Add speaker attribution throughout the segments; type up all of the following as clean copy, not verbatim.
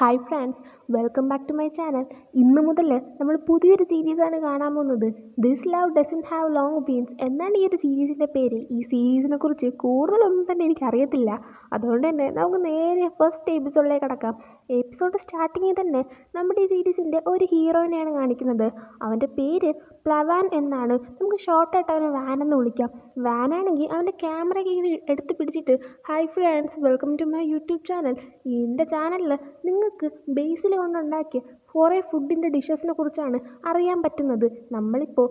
Speaker 1: Hi friends, welcome back to my channel. ഇന്ന് മുതൽ നമ്മൾ പുതിയൊരു സീരീസാണ് കാണാൻ പോകുന്നത്. This love doesn't have long beans എന്നാണ് ഈ ഒരു സീരീസിൻ്റെ പേര്. ഈ സീരീസിനെ കുറിച്ച് കൂടുതലൊന്നും തന്നെ എനിക്കറിയത്തില്ല. അതുകൊണ്ട് തന്നെ നമുക്ക് നേരെ ഫസ്റ്റ് എപ്പിസോഡിലേക്ക് കടക്കാം. എപ്പിസോഡ് സ്റ്റാർട്ടിങ്ങിൽ തന്നെ നമ്മുടെ ഈ സീരീസിൻ്റെ ഒരു ഹീറോയിനെയാണ് കാണിക്കുന്നത്. അവൻ്റെ പേര് പ്ലവാൻ എന്നാണ്. നമുക്ക് ഷോർട്ടായിട്ട് അവനെ വാൻ എന്ന് വിളിക്കാം. വാനാണെങ്കിൽ അവൻ്റെ ക്യാമറയ്ക്ക് ഇങ്ങനെ എടുത്ത് പിടിച്ചിട്ട് hi friends, welcome to my YouTube channel. എൻ്റെ ചാനലിൽ നിങ്ങൾക്ക് ബേസിൽ കൊണ്ടുണ്ടാക്കിയ കുറേ ഫുഡിൻ്റെ ഡിഷസിനെ കുറിച്ചാണ് അറിയാൻ പറ്റുന്നത്. നമ്മളിപ്പോൾ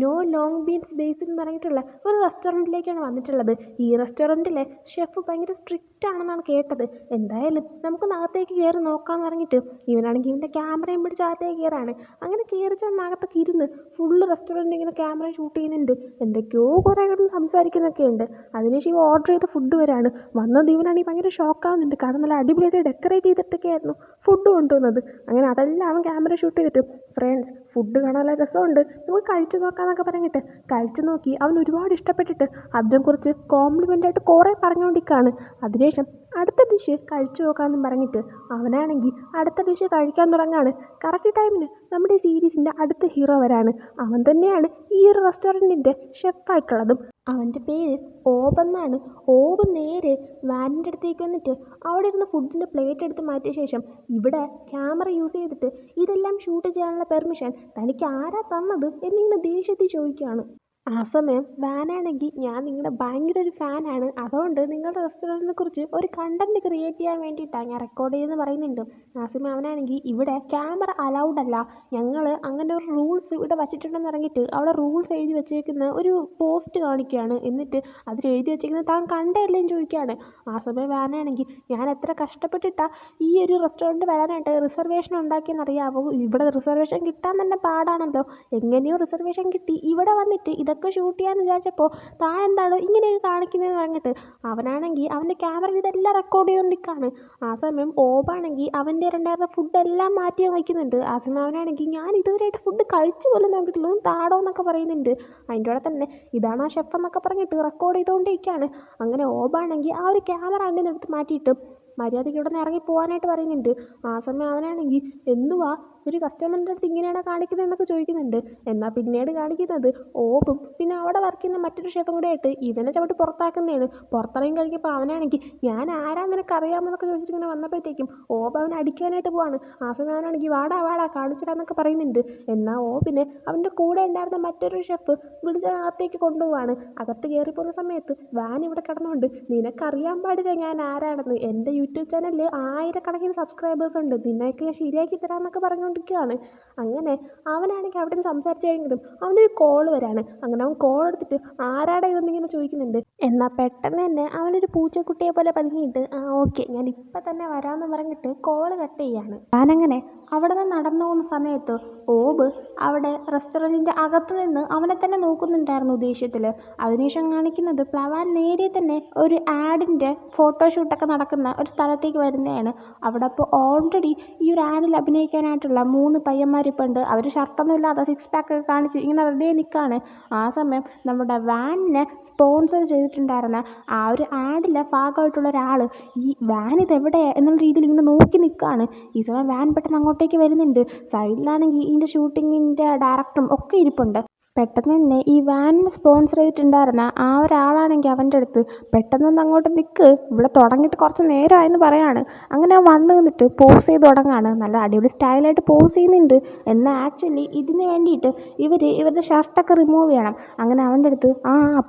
Speaker 1: നോ ലോങ് ബീൻസ് ബേസിൽ എന്ന് പറഞ്ഞിട്ടുള്ള ഒരു റെസ്റ്റോറൻറ്റിലേക്കാണ് വന്നിട്ടുള്ളത്. ഈ റെസ്റ്റോറൻറ്റിലെ ഷെഫ് ഭയങ്കര സ്ട്രിക്റ്റ് ആണെന്നാണ് കേട്ടത്. എന്തായാലും നമുക്കൊന്ന് അകത്തേക്ക് കയറി നോക്കാമെന്ന് പറഞ്ഞിട്ട് ഇവനാണെങ്കിൽ ഇവൻ്റെ ക്യാമറയും പിടിച്ച് അകത്തേക്ക് കയറാണ്. അങ്ങനെ കയറി ചെന്നകത്തൊക്കെ ഇരുന്ന് ഫുള്ള് റെസ്റ്റോറൻറ്റ് ഇങ്ങനെ ക്യാമറ ഷൂട്ട് ചെയ്യുന്നുണ്ട്. എന്തൊക്കെയോ കുറേ കിടന്ന് സംസാരിക്കുന്നൊക്കെ ഉണ്ട്. അതിനുശേഷം ഇവ ഓർഡർ ചെയ്ത ഫുഡ് വരാണ്. വന്നത് ഇവനാണെങ്കിൽ ഭയങ്കര ഷോക്കാവുന്നുണ്ട്. കാരണം നല്ല അടിപൊളിയായിട്ട് ഡെക്കറേറ്റ് ചെയ്തിട്ടൊക്കെ ആയിരുന്നു ഫുഡ് കൊണ്ടുവന്നത്. അങ്ങനെ അതെല്ലാം അവൻ ക്യാമറ ഷൂട്ട് ചെയ്തിട്ട് ഫ്രണ്ട്സ് ഫുഡ് കാണാൻ നല്ല രസമുണ്ട്, നമുക്ക് കഴിച്ചു നോക്കാമെന്നൊക്കെ പറഞ്ഞിട്ട് കഴിച്ചു നോക്കി അവൻ ഒരുപാട് ഇഷ്ടപ്പെട്ടിട്ട് അതിനെക്കുറിച്ച് കോംപ്ലിമെൻ്റായിട്ട് കുറേ പറഞ്ഞുകൊണ്ടിരിക്കുകയാണ്. അതിനുശേഷം അടുത്ത ഡിഷ് കഴിച്ചു നോക്കാമെന്നും പറഞ്ഞിട്ട് അവനാണെങ്കിൽ അടുത്ത ഡിഷ് കഴിക്കാൻ തുടങ്ങാണ്. കറക്റ്റ് ടൈമിന് നമ്മുടെ ഈ സീരീസിൻ്റെ അടുത്ത ഹീറോ വരാണ്. അവൻ തന്നെയാണ് ഈ ഒരു റെസ്റ്റോറൻറ്റിൻ്റെ ഷെഫായിട്ടുള്ളതും. അവൻ്റെ പേര് ഓബെന്നാണ്. ഓബ് നേരെ വാനിൻ്റെ അടുത്തേക്ക് വന്നിട്ട് അവിടെ ഇരുന്ന് ഫുഡിൻ്റെ പ്ലേറ്റ് എടുത്ത് മാറ്റിയ ശേഷം ഇവിടെ ക്യാമറ യൂസ് ചെയ്തിട്ട് ഇതെല്ലാം ഷൂട്ട് ചെയ്യാനുള്ള പെർമിഷൻ തനിക്ക് ആരാ തന്നത് എന്നിങ്ങനെ ദേഷ്യത്തിൽ ചോദിക്കുകയാണ്. ആ സമയം വാനാണെങ്കിൽ ഞാൻ നിങ്ങളുടെ ഭയങ്കര ഒരു ഫാനാണ്, അതുകൊണ്ട് നിങ്ങളുടെ റെസ്റ്റോറൻറ്റിനെ കുറിച്ച് ഒരു കണ്ടൻറ്റ് ക്രിയേറ്റ് ചെയ്യാൻ വേണ്ടിയിട്ടാണ് ഞാൻ റെക്കോർഡ് ചെയ്തെന്ന് പറയുന്നുണ്ട്. ആ സമയം അവനാണെങ്കിൽ ഇവിടെ ക്യാമറ അലൗഡ് അല്ല, ഞങ്ങൾ അങ്ങനെ ഒരു റൂൾസ് ഇവിടെ വച്ചിട്ടുണ്ടെന്ന് ഇറങ്ങിയിട്ട് അവിടെ റൂൾസ് എഴുതി വെച്ചേക്കുന്ന ഒരു പോസ്റ്റ് കാണിക്കുകയാണ്. എന്നിട്ട് അതിൽ എഴുതി വെച്ചേക്കുന്നത് താൻ കണ്ടല്ലേ ചോദിക്കുകയാണ്. ആ സമയം വാനാണെങ്കിൽ ഞാൻ എത്ര കഷ്ടപ്പെട്ടിട്ടാണ് ഈ ഒരു റെസ്റ്റോറൻറ്റ് വരാനായിട്ട് റിസർവേഷൻ ഉണ്ടാക്കിയെന്നറിയാമോ. ഇവിടെ റിസർവേഷൻ കിട്ടാൻ തന്നെ പാടാണല്ലോ. എങ്ങനെയോ റിസർവേഷൻ കിട്ടി. ഇവിടെ വന്നിട്ട് ഇതൊക്കെ ഷൂട്ട് ചെയ്യാന്ന് വിചാരിച്ചപ്പോൾ താൻ എന്താണ് ഇങ്ങനെയൊക്കെ കാണിക്കുന്നതെന്ന് പറഞ്ഞിട്ട് അവനാണെങ്കിൽ അവൻ്റെ ക്യാമറ ഇതെല്ലാം റെക്കോർഡ് ചെയ്തുകൊണ്ടിരിക്കുകയാണ്. ആ സമയം ഓബാണെങ്കിൽ അവൻ്റെ രണ്ടാമത്തെ ഫുഡെല്ലാം മാറ്റി വയ്ക്കുന്നുണ്ട്. ആ സമയം അവനാണെങ്കിൽ ഞാൻ ഇതുവരെയായിട്ട് ഫുഡ് കഴിച്ചു പോലും നോക്കിയിട്ടില്ല, താടോ എന്നൊക്കെ പറയുന്നുണ്ട്. അതിൻ്റെ കൂടെ തന്നെ ഇതാണ് ആ ഷെഫ് എന്നൊക്കെ പറഞ്ഞിട്ട് റെക്കോർഡ് ചെയ്തുകൊണ്ടിരിക്കുകയാണ്. അങ്ങനെ ഓബാണെങ്കിൽ ആ ഒരു ക്യാമറ അങ്ങനെ എടുത്ത് മാറ്റിയിട്ട് മര്യാദയ്ക്ക് ഇവിടെ നിന്ന് ഇറങ്ങി പോകാനായിട്ട് പറയുന്നുണ്ട്. ആ സമയം അവനാണെങ്കിൽ എന്തുവാ ഒരു കസ്റ്റമറിൻ്റെ അടുത്ത് ഇങ്ങനെയാണ് കാണിക്കുന്നത് എന്നൊക്കെ ചോദിക്കുന്നുണ്ട്. എന്നാൽ പിന്നീട് കാണിക്കുന്നത് ഓബും പിന്നെ അവിടെ വർക്ക് ചെയ്യുന്ന മറ്റൊരു ഷെഫും കൂടെ ആയിട്ട് ഇവനെ ചവിട്ടി പുറത്താക്കുന്നതാണ്. പുറത്തിറങ്ങി കഴിക്കുമ്പോൾ അവനാണെങ്കിൽ ഞാൻ ആരാ നിനക്ക് അറിയാമെന്നൊക്കെ ചോദിച്ചിട്ട് ഇങ്ങനെ വന്നപ്പോഴത്തേക്കും ഓബ് അവനെ അടിക്കാനായിട്ട് പോവാണ്. ആ സമയം അവനാണെങ്കിൽ വാടാ കാണിച്ചിടാന്നൊക്കെ പറയുന്നുണ്ട്. എന്നാൽ ഓബിനെ അവൻ്റെ കൂടെ ഉണ്ടായിരുന്ന മറ്റൊരു ഷെഫ് വിളിച്ച് അകത്തേക്ക് കൊണ്ടുപോവാണ്. അകത്ത് കയറി പോകുന്ന സമയത്ത് വാൻ ഇവിടെ കിടന്നുകൊണ്ട് നിനക്കറിയാൻ പാടില്ല ഞാൻ ആരാണെന്ന്, എൻ്റെ യൂട്യൂബ് ചാനലിൽ 1000കണക്കിന് സബ്സ്ക്രൈബേഴ്സ് ഉണ്ട്, നിന്നെയൊക്കെ ഞാൻ ശരിയാക്കി തരാമെന്നൊക്കെ പറഞ്ഞുകൊണ്ടിരിക്കുകയാണ്. അങ്ങനെ അവനാണെങ്കിൽ അവിടെ നിന്ന് സംസാരിച്ച് കഴിഞ്ഞിട്ടും അവനൊരു കോൾ വരാണ്. അങ്ങനെ അവൻ കോൾ എടുത്തിട്ട് ആരാടെ ഇതെന്നിങ്ങനെ ചോദിക്കുന്നുണ്ട്. എന്നാൽ പെട്ടെന്ന് തന്നെ അവനൊരു പൂച്ചക്കുട്ടിയെ പോലെ പതുങ്ങിയിട്ട് ഓക്കെ ഞാൻ ഇപ്പം തന്നെ വരാമെന്ന് പറഞ്ഞിട്ട് കോൾ കട്ട് ചെയ്യാണ്. ഞാനങ്ങനെ അവിടെ നിന്ന് നടന്നു പോകുന്ന സമയത്ത് ഓബ് അവിടെ റെസ്റ്റോറൻറ്റിൻ്റെ അകത്ത് നിന്ന് അവനെ തന്നെ നോക്കുന്നുണ്ടായിരുന്നു ദേഷ്യത്തിൽ. അതിനുശേഷം കാണിക്കുന്നത് പ്ലവാൻ നേരെ തന്നെ ഒരു ആഡിൻ്റെ ഫോട്ടോഷൂട്ടൊക്കെ നടക്കുന്ന ഒരു സ്ഥലത്തേക്ക് വരുന്നതാണ്. അവിടെ അപ്പോൾ ഓൾറെഡി ഈ ഒരു ആഡിൽ അഭിനയിക്കാനായിട്ടുള്ള 3 പയ്യന്മാരിപ്പോൾ ഉണ്ട്. അവർ ഷർട്ടൊന്നും ഇല്ലാതെ 6 പാക്കൊക്കെ കാണിച്ച് ഇങ്ങനെ റെഡി ആയി നിൽക്കുകയാണ്. ആ സമയം നമ്മുടെ വാനിനെ സ്പോൺസർ ചെയ്തിട്ടുണ്ടായിരുന്ന ആ ഒരു ആഡിലെ ഭാഗമായിട്ടുള്ള ഒരാൾ ഈ വാൻ ഇതെവിടെയാണ് എന്നുള്ള രീതിയിൽ ഇങ്ങനെ നോക്കി നിൽക്കുകയാണ്. ഈ സമയം വാൻ പെട്ടെന്ന് അങ്ങോട്ടേക്ക് വരുന്നുണ്ട്. സൈഡിലാണെങ്കിൽ ഇതിൻ്റെ ഷൂട്ടിങ്ങിൻ്റെ ഡയറക്ടറും ഒക്കെ ഇരിപ്പുണ്ട്. പെട്ടെന്ന് തന്നെ ഈ വാനിനെ സ്പോൺസർ ചെയ്തിട്ടുണ്ടായിരുന്ന ആ ഒരാളാണെങ്കിൽ അവൻ്റെ അടുത്ത് പെട്ടെന്നൊന്ന് അങ്ങോട്ട് നിൽക്ക്, ഇവിടെ തുടങ്ങിയിട്ട് കുറച്ച് നേരമായെന്ന് പറയാണ്. അങ്ങനെ വന്ന് നിന്നിട്ട് പോസ് ചെയ്ത് തുടങ്ങാണ്. നല്ല അടിപൊളി സ്റ്റൈലായിട്ട് പോസ് ചെയ്യുന്നുണ്ട്. എന്നാൽ ആക്ച്വലി ഇതിന് വേണ്ടിയിട്ട് ഇവരുടെ ഷർട്ടൊക്കെ റിമൂവ് ചെയ്യണം. അങ്ങനെ അവൻ്റെ അടുത്ത്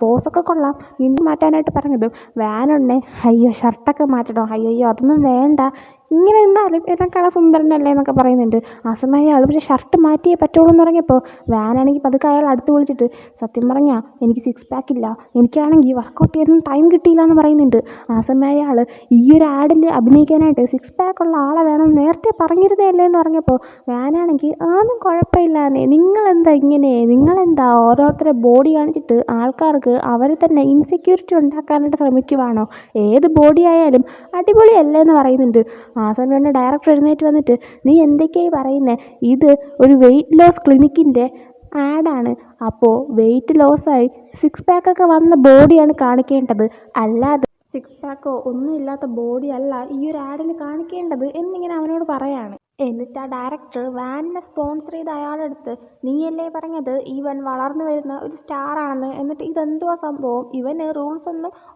Speaker 1: പോസൊക്കെ കൊള്ളാം, വീണ്ടും മാറ്റാനായിട്ട് പറഞ്ഞത് വാനുണ്ണേ അയ്യോ ഷർട്ടൊക്കെ മാറ്റണോ, അയ്യോ അതൊന്നും വേണ്ട, ഇങ്ങനെ നിന്നാലും എന്നെക്കാളെ സുന്ദരനല്ലേ എന്നൊക്കെ പറയുന്നുണ്ട്. ആ സമയം അയാൾ പക്ഷേ ഷർട്ട് മാറ്റിയേ പറ്റുള്ളൂ എന്ന് പറഞ്ഞപ്പോൾ വാനാണെങ്കിൽ പതുക്കെ അയാൾ അടുത്ത് വിളിച്ചിട്ട് സത്യം പറഞ്ഞാൽ എനിക്ക് 6 പാക്കില്ല, എനിക്കാണെങ്കിൽ വർക്കൗട്ട് ചെയ്യാൻ ടൈം കിട്ടിയില്ല എന്ന് പറയുന്നുണ്ട്. ആ സമയം അയാൾ ഈ ഒരു ആഡിൽ അഭിനയിക്കാനായിട്ട് 6 പാക്കുള്ള ആളെ വേണം നേരത്തെ പറഞ്ഞിരുന്നതല്ലേ എന്ന് പറഞ്ഞപ്പോൾ വാനാണെങ്കിൽ അതൊന്നും കുഴപ്പമില്ലാന്നേ, നിങ്ങളെന്താ ഓരോരുത്തരുടെ ബോഡി കാണിച്ചിട്ട് ആൾക്കാർക്ക് അവരെ തന്നെ ഇൻസെക്യൂരിറ്റി ഉണ്ടാക്കാനായിട്ട് ശ്രമിക്കുവാണോ, ഏത് ബോഡി ആയാലും അടിപൊളിയല്ലേ എന്ന് പറയുന്നുണ്ട്. ആ സമയം തന്നെ ഡയറക്ടർ എഴുന്നേറ്റ് വന്നിട്ട് നീ എന്തൊക്കെയായി പറയുന്നത്, ഇത് ഒരു വെയിറ്റ് ലോസ് ക്ലിനിക്കിൻ്റെ ആഡാണ്, അപ്പോൾ വെയിറ്റ് ലോസായി 6 പാക്കൊക്കെ വന്ന ബോഡിയാണ് കാണിക്കേണ്ടത്, അല്ലാതെ സിക്സ് പാക്കോ ഒന്നുമില്ലാത്ത ബോഡി അല്ല ഈ ഒരു ആഡിൽ കാണിക്കേണ്ടത് എന്നിങ്ങനെ അവനോട് പറയാണ്. എന്നിട്ട് ആ ഡയറക്ടർ വാനിനെ സ്പോൺസർ ചെയ്ത അയാളുടെ അടുത്ത്, നീയല്ലേ പറഞ്ഞത് ഇവൻ വളർന്നു വരുന്ന ഒരു സ്റ്റാർ ആണെന്ന്, എന്നിട്ട് ഇതെന്തുവാ സംഭവം, ഇവന് റൂൾസ്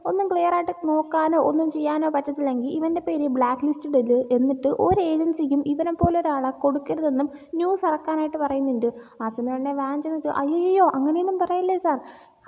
Speaker 1: ഒന്നും ക്ലിയർ ആയിട്ട് നോക്കാനോ ഒന്നും ചെയ്യാനോ പറ്റത്തില്ലെങ്കിൽ ഇവൻ്റെ പേര് ബ്ലാക്ക് ലിസ്റ്റഡിൽ, എന്നിട്ട് ഒരു ഏജൻസിക്കും ഇവനെ പോലെ ഒരാളെ കൊടുക്കരുതെന്നും ന്യൂസ് ഇറക്കാനായിട്ട് പറയുന്നുണ്ട്. ആ സമയം തന്നെ വാൻ ചെന്നിട്ട്, അയ്യോ അങ്ങനെയൊന്നും പറയല്ലേ സാർ,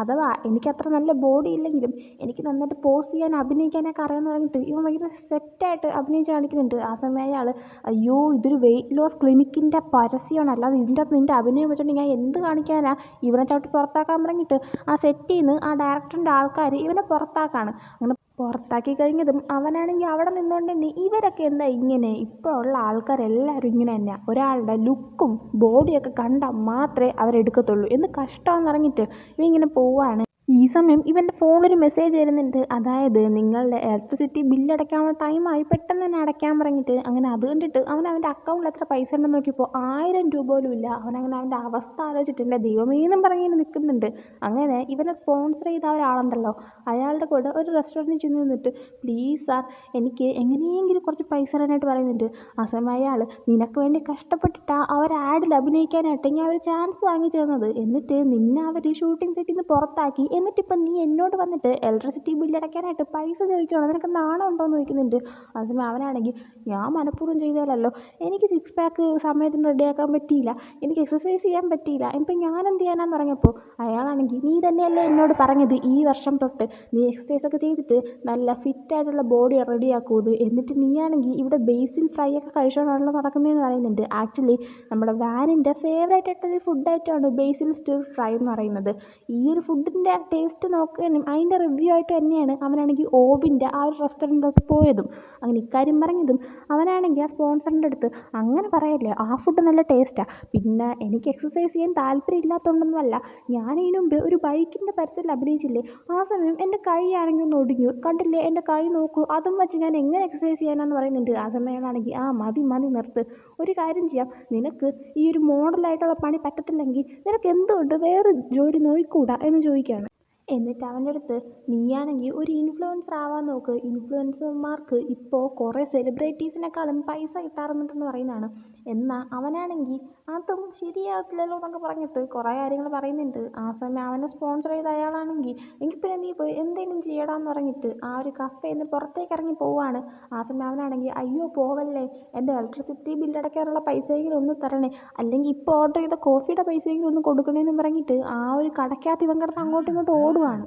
Speaker 1: അഥവാ എനിക്കത്ര നല്ല ബോഡി ഇല്ലെങ്കിലും എനിക്ക് നന്നായിട്ട് പോസ് ചെയ്യാൻ അഭിനയിക്കാനൊക്കെ അറിയാമെന്ന് പറഞ്ഞിട്ട് ഇവൻ ഭയങ്കര സെറ്റായിട്ട് അഭിനയിച്ച് കാണിക്കുന്നുണ്ട്. ആ സമയം അയാൾ, അയ്യോ ഇതൊരു വെയിറ്റ് ലോസ് ക്ലിനിക്കിൻ്റെ പരസ്യമാണ്, അല്ലാതെ ഇതിൻ്റെ അകത്ത് നിൻ്റെ അഭിനയം വെച്ചിട്ടുണ്ടെങ്കിൽ ഞാൻ എന്ത് കാണിക്കാനാ, ഇവനെ ചവിട്ടി പുറത്താക്കാൻ പറഞ്ഞിട്ട് ആ സെറ്റിൽ നിന്ന് ആ ഡയറക്ടറിൻ്റെ ആൾക്കാർ ഇവനെ പുറത്താക്കാണ്. അങ്ങനെ പുറത്താക്കി കഴിഞ്ഞതും അവനാണെങ്കിൽ അവിടെ നിന്നുകൊണ്ട് തന്നെ ഇവരൊക്കെ എന്താ ഇങ്ങനെ, ഇപ്പോൾ ഉള്ള ആൾക്കാരെല്ലാവരും ഇങ്ങനെ തന്നെയാണ്, ഒരാളുടെ ലുക്കും ബോഡിയൊക്കെ കണ്ടാൽ മാത്രമേ അവരെടുക്കത്തുള്ളൂ എന്ന് കഷ്ടമെന്ന് പറഞ്ഞിട്ട് ഇവ ഇങ്ങനെ പോവാണ്. ഈ സമയം ഇവൻ്റെ ഫോണിലൊരു മെസ്സേജ് വരുന്നുണ്ട്, അതായത് നിങ്ങളുടെ ഇലക്ട്രിസിറ്റി ബില്ല് അടയ്ക്കാനുള്ള ടൈമായി, പെട്ടെന്ന് തന്നെ അടയ്ക്കാൻ പറഞ്ഞിട്ട്. അങ്ങനെ അത് കണ്ടിട്ട് അവൻ്റെ അക്കൗണ്ടിൽ എത്ര പൈസ ഉണ്ടെന്ന് നോക്കിയപ്പോൾ 1000 രൂപ പോലും ഇല്ല. അവനങ്ങനെ അവൻ്റെ അവസ്ഥ ആലോചിച്ചിട്ട് എൻ്റെ ദൈവമേന്നും പറഞ്ഞിങ്ങനെ നിൽക്കുന്നുണ്ട്. അങ്ങനെ ഇവനെ സ്പോൺസർ ചെയ്ത ഒരാളുണ്ടല്ലോ, അയാളുടെ കൂടെ ഒരു റെസ്റ്റോറൻറ്റിൽ ചെന്ന് നിന്നിട്ട്, പ്ലീസ് സാർ എനിക്ക് എങ്ങനെയെങ്കിലും കുറച്ച് പൈസ തരാനായിട്ട് പറയുന്നുണ്ട്. ആ സമയം അയാൾ, നിനക്ക് വേണ്ടി കഷ്ടപ്പെട്ടിട്ടാണ് അവർ ആഡിൽ അഭിനയിക്കാനായിട്ട് ഞാൻ ഒരു ചാൻസ് വാങ്ങിച്ചു തന്നത്, എന്നിട്ട് നിന്നെ അവർ ഷൂട്ടിംഗ് സെറ്റിൽ നിന്ന് പുറത്താക്കി, എന്നിട്ടിപ്പം നീ എന്നോട് വന്നിട്ട് ഇലക്ട്രിസിറ്റി ബില്ല് അടയ്ക്കാനായിട്ട് പൈസ ചോദിക്കുകയാണ്, നിനക്ക് നാണം ഉണ്ടോ എന്ന് ചോദിക്കുന്നുണ്ട്. അതിന് അവനാണെങ്കിൽ, ഞാൻ മനഃപൂർവ്വം ചെയ്താലല്ലോ, എനിക്ക് സിക്സ് പാക്ക് സമയത്തിന് റെഡിയാക്കാൻ പറ്റിയില്ല, എനിക്ക് എക്സസൈസ് ചെയ്യാൻ പറ്റിയില്ല, ഇപ്പം ഞാൻ എന്ത് ചെയ്യാനാന്ന് പറഞ്ഞപ്പോൾ അയാളാണെങ്കിൽ, നീ തന്നെയല്ലേ എന്നോട് പറഞ്ഞത് ഈ വർഷം തൊട്ട് നീ എക്സസൈസ് ഒക്കെ ചെയ്തിട്ട് നല്ല ഫിറ്റായിട്ടുള്ള ബോഡി റെഡിയാക്കുമെന്ന്, എന്നിട്ട് നീയാണെങ്കിൽ ഇവിടെ ബേസിൽ ഫ്രൈ ഒക്കെ കഴിച്ചുകൊണ്ടാണല്ലോ നടക്കുന്നതെന്ന് പറയുന്നുണ്ട്. ആക്ച്വലി നമ്മുടെ വാനിൻ്റെ ഫേവറേറ്റ് ആയിട്ടൊരു ഫുഡ് ഐറ്റമാണ് ബേസിൽ സ്റ്റിർ ഫ്രൈ എന്ന് പറയുന്നത്. ഈ ഒരു ഫുഡിൻ്റെ ടേസ്റ്റ് നോക്കാനും അതിൻ്റെ റിവ്യൂ ആയിട്ട് തന്നെയാണ് അവനാണെങ്കിൽ ഓബിൻ്റെ ആ ഒരു റെസ്റ്റോറൻറ്റിലോട്ട് പോയതും. അങ്ങനെ ഇക്കാര്യം പറഞ്ഞതും അവനാണെങ്കിൽ ആ സ്പോൺസറിൻ്റെ അടുത്ത്, അങ്ങനെ പറയല്ലേ, ആ ഫുഡ് നല്ല ടേസ്റ്റാണ്, പിന്നെ എനിക്ക് എക്സസൈസ് ചെയ്യാൻ താല്പര്യം ഇല്ലാത്തതുകൊണ്ടൊന്നുമല്ല, ഞാൻ ഇതിനു മുമ്പ് ഒരു ബൈക്കിൻ്റെ പരസ്യത്തിൽ അഭിനയിച്ചില്ലേ, ആ സമയം എൻ്റെ കൈ ആണെങ്കിൽ ഒന്ന് ഒടിഞ്ഞു, കണ്ടില്ലേ എൻ്റെ കൈ നോക്കൂ, അതും വെച്ച് ഞാൻ എങ്ങനെ എക്സസൈസ് ചെയ്യാനാന്ന് പറയുന്നുണ്ട്. ആ സമയമാണെങ്കിൽ, ആ മതി നിർത്ത്, ഒരു കാര്യം ചെയ്യാം, നിനക്ക് ഈ ഒരു മോഡലായിട്ടുള്ള പണി പറ്റത്തില്ലെങ്കിൽ നിനക്ക് എന്തുകൊണ്ട് വേറെ ജോലി നോക്കിക്കൂടാ എന്ന് ചോദിക്കുകയാണ്. എന്നിട്ട് അവൻ്റെ അടുത്ത്, നീയാണെങ്കിൽ ഒരു ഇൻഫ്ലുവൻസർ ആവാൻ നോക്ക്, ഇൻഫ്ലുവൻസർമാർക്ക് ഇപ്പോൾ കുറേ സെലിബ്രിറ്റീസിനെക്കാളും പൈസ കിട്ടാറുണ്ടെന്ന് പറയുന്നതാണ്. എന്നാൽ അവനാണെങ്കിൽ അതും ശരിയാകത്തില്ലല്ലോ എന്നൊക്കെ പറഞ്ഞിട്ട് കുറേ കാര്യങ്ങൾ പറയുന്നുണ്ട്. ആ സമയം അവനെ സ്പോൺസർ ചെയ്ത അയാളാണെങ്കിൽ, എങ്കിൽ പിന്നെ നീ പോയി എന്തെങ്കിലും ചെയ്യടാന്ന് പറഞ്ഞിട്ട് ആ ഒരു കഫേയിൽ നിന്ന് പുറത്തേക്ക് ഇറങ്ങി പോവാണ്. ആ സമയം അവനാണെങ്കിൽ, അയ്യോ പോവല്ലേ, എൻ്റെ ഇലക്ട്രിസിറ്റി ബില്ലടയ്ക്കാനുള്ള പൈസയെങ്കിലും ഒന്ന് തരണേ, അല്ലെങ്കിൽ ഇപ്പോൾ ഓർഡർ ചെയ്ത കോഫിയുടെ പൈസയെങ്കിലും ഒന്ന് കൊടുക്കണേന്നും പറഞ്ഞിട്ട് ആ ഒരു കടയ്ക്കകത്ത് ഇവൻ കിടന്ന് അങ്ങോട്ടും ഇങ്ങോട്ടും ഓടുവാണ്.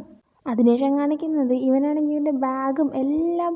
Speaker 1: അതിനുശേഷം കാണിക്കുന്നത് ഇവനാണെങ്കിൽ ഇവൻ്റെ ബാഗും എല്ലാം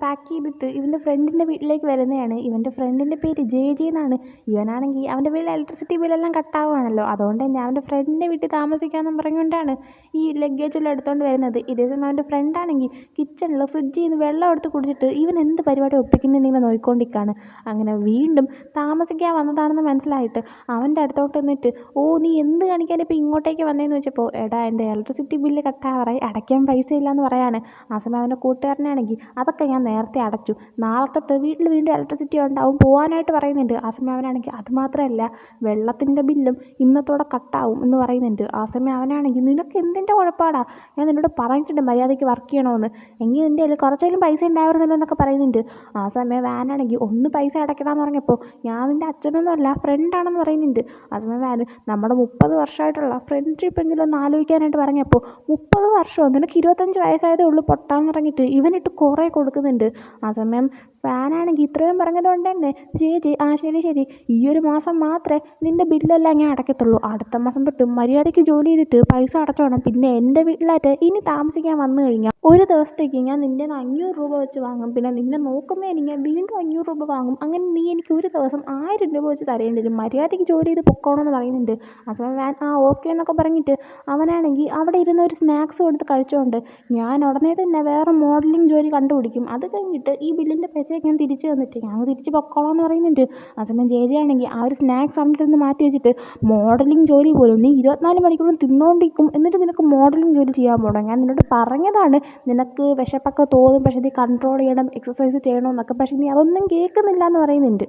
Speaker 1: പാക്ക് ചെയ്തിട്ട് ഇവൻ്റെ ഫ്രണ്ടിൻ്റെ വീട്ടിലേക്ക് വരുന്നതാണ്. ഇവൻ്റെ ഫ്രണ്ടിൻ്റെ പേര് ജെ എന്നാണ്. ഇവനാണെങ്കിൽ അവൻ്റെ വീട്ടിൽ ഇലക്ട്രിസിറ്റി ബില്ലെല്ലാം കട്ടാവുകയാണല്ലോ, അതുകൊണ്ട് തന്നെ അവൻ്റെ ഫ്രണ്ടിൻ്റെ വീട്ടിൽ താമസിക്കാമെന്നും പറഞ്ഞുകൊണ്ടാണ് ഈ ലഗേജെല്ലാം എടുത്തുകൊണ്ട് വരുന്നത്. ഇതേ സമയം അവൻ്റെ ഫ്രണ്ടാണെങ്കിൽ കിച്ചണിൽ ഫ്രിഡ്ജിൽ നിന്ന് വെള്ളം എടുത്ത് കുടിച്ചിട്ട് ഇവൻ എന്ത് പരിപാടി ഒപ്പിക്കുന്നുണ്ടെങ്കിൽ നോക്കിക്കൊണ്ടിരിക്കുകയാണ്. അങ്ങനെ വീണ്ടും താമസിക്കാൻ വന്നതാണെന്ന് മനസ്സിലായിട്ട് അവൻ്റെ അടുത്തോട്ട് നിന്നിട്ട്, ഓ നീ എന്ത് കാണിക്കാൻ ഇപ്പോൾ ഇങ്ങോട്ടേക്ക് വന്നതെന്ന് വെച്ചപ്പോൾ, എടാ എൻ്റെ ഇലക്ട്രിസിറ്റി ബില്ല് കട്ടാവാറായി, അടയ്ക്കാൻ പൈസ ഇല്ലയെന്ന് പറയാണ്. ആ സമയം അവൻ്റെ കൂട്ടുകാരനാണെങ്കിൽ, അതൊക്കെ ഞാൻ നേരത്തെ അടച്ചു, നാളെ തൊട്ട് വീട്ടിൽ വീണ്ടും ഇലക്ട്രിസിറ്റി ഉണ്ടാവും, പോകാനായിട്ട് പറയുന്നുണ്ട്. ആ സമയം അവനാണെങ്കിൽ, അത് മാത്രമല്ല വെള്ളത്തിൻ്റെ ബില്ലും ഇന്നത്തോടെ കട്ടാവും എന്ന് പറയുന്നുണ്ട്. ആ സമയം അവനാണെങ്കിൽ, നിനക്ക് എന്തിൻ്റെ കുഴപ്പമാടാ, ഞാൻ നിന്നോട് പറഞ്ഞിട്ടുണ്ട് മര്യാദയ്ക്ക് വർക്ക് ചെയ്യണമെന്ന്, എങ്കിൽ നിൻ്റെ കയ്യിൽ കുറച്ചേലും പൈസ ഉണ്ടായിരുന്നല്ലോ എന്നൊക്കെ പറയുന്നുണ്ട്. ആ സമയം വാനാണെങ്കിൽ, ഒന്ന് പൈസ അടയ്ക്കണമെന്ന് പറഞ്ഞപ്പോൾ, ഞാൻ നിൻ്റെ അച്ഛനൊന്നുമല്ല ഫ്രണ്ടാണെന്ന് പറയുന്നുണ്ട്. ആ സമയം വാൻ, നമ്മുടെ 30 വർഷമായിട്ടുള്ള ഫ്രണ്ട്ഷിപ്പ് എങ്കിലും ഒന്ന് ആലോചിക്കാനായിട്ട് പറഞ്ഞപ്പോൾ, 30 വർഷമോ, നിനക്ക് 25 വയസ്സായതേ ഉള്ളൂ പൊട്ടാന്ന് പറഞ്ഞിട്ട് ഇവനിട്ട് കുറേ കൊടുക്കുന്നുണ്ട്. ആ സമയം ഫാനാണെങ്കിൽ ഇത്രയും പറഞ്ഞതുകൊണ്ട് തന്നെ ജെ ആ ശരി, ഈ ഒരു മാസം മാത്രമേ നിൻ്റെ ബില്ലെല്ലാം ഞാൻ അടയ്ക്കത്തുള്ളൂ, അടുത്ത മാസം തൊട്ട് മര്യാദയ്ക്ക് ജോലി ചെയ്തിട്ട് പൈസ അടച്ചോണം, പിന്നെ എൻ്റെ വീട്ടിലായിട്ട് ഇനി താമസിക്കാൻ വന്നു കഴിഞ്ഞാൽ ഒരു ദിവസത്തേക്ക് ഞാൻ നിൻ്റെ 500 രൂപ വെച്ച് വാങ്ങും, പിന്നെ നിന്നെ നോക്കുന്നതിന് ഞാൻ വീണ്ടും 500 രൂപ വാങ്ങും, അങ്ങനെ നീ എനിക്ക് ഒരു ദിവസം 1000 രൂപ വെച്ച് തരേണ്ടി വരും, മര്യാദയ്ക്ക് ജോലി ചെയ്ത് പൊക്കോണമെന്ന് പറയുന്നുണ്ട്. ആ സമയം ഞാൻ ആ ഓക്കെ എന്നൊക്കെ പറഞ്ഞിട്ട് അവനാണെങ്കിൽ അവിടെ ഇരുന്ന് ഒരു സ്നാക്സ് കൊടുത്ത് കഴിച്ചുകൊണ്ട്, ഞാൻ ഉടനെ തന്നെ വേറെ മോഡലിംഗ് ജോലി കണ്ടുപിടിക്കും, അത് കഴിഞ്ഞിട്ട് ഈ ബില്ലിൻ്റെ പൈസ ഞാൻ തിരിച്ച് തന്നിട്ട് ഞാൻ തിരിച്ച് പൊക്കോളാം എന്ന് പറയുന്നുണ്ട്. ആ സമയം ജെ ആണെങ്കിൽ ആ ഒരു സ്നാക്സ് അവിടെ നിന്ന് മാറ്റി വെച്ചിട്ട്, മോഡലിംഗ് ജോലി പോലും നീ 24 മണിക്കൂറും തിന്നുകൊണ്ടിരിക്കും, എന്നിട്ട് നിനക്ക് മോഡലിംഗ് ജോലി ചെയ്യാൻ പോകണം, ഞാൻ നിന്നോട് പറഞ്ഞതാണ് നിനക്ക് വിശപ്പൊക്കെ തോന്നും, പക്ഷേ നീ കൺട്രോൾ ചെയ്യണം, എക്സസൈസ് ചെയ്യണമെന്നൊക്കെ, പക്ഷേ നീ അതൊന്നും കേൾക്കുന്നില്ല എന്ന് പറയുന്നുണ്ട്.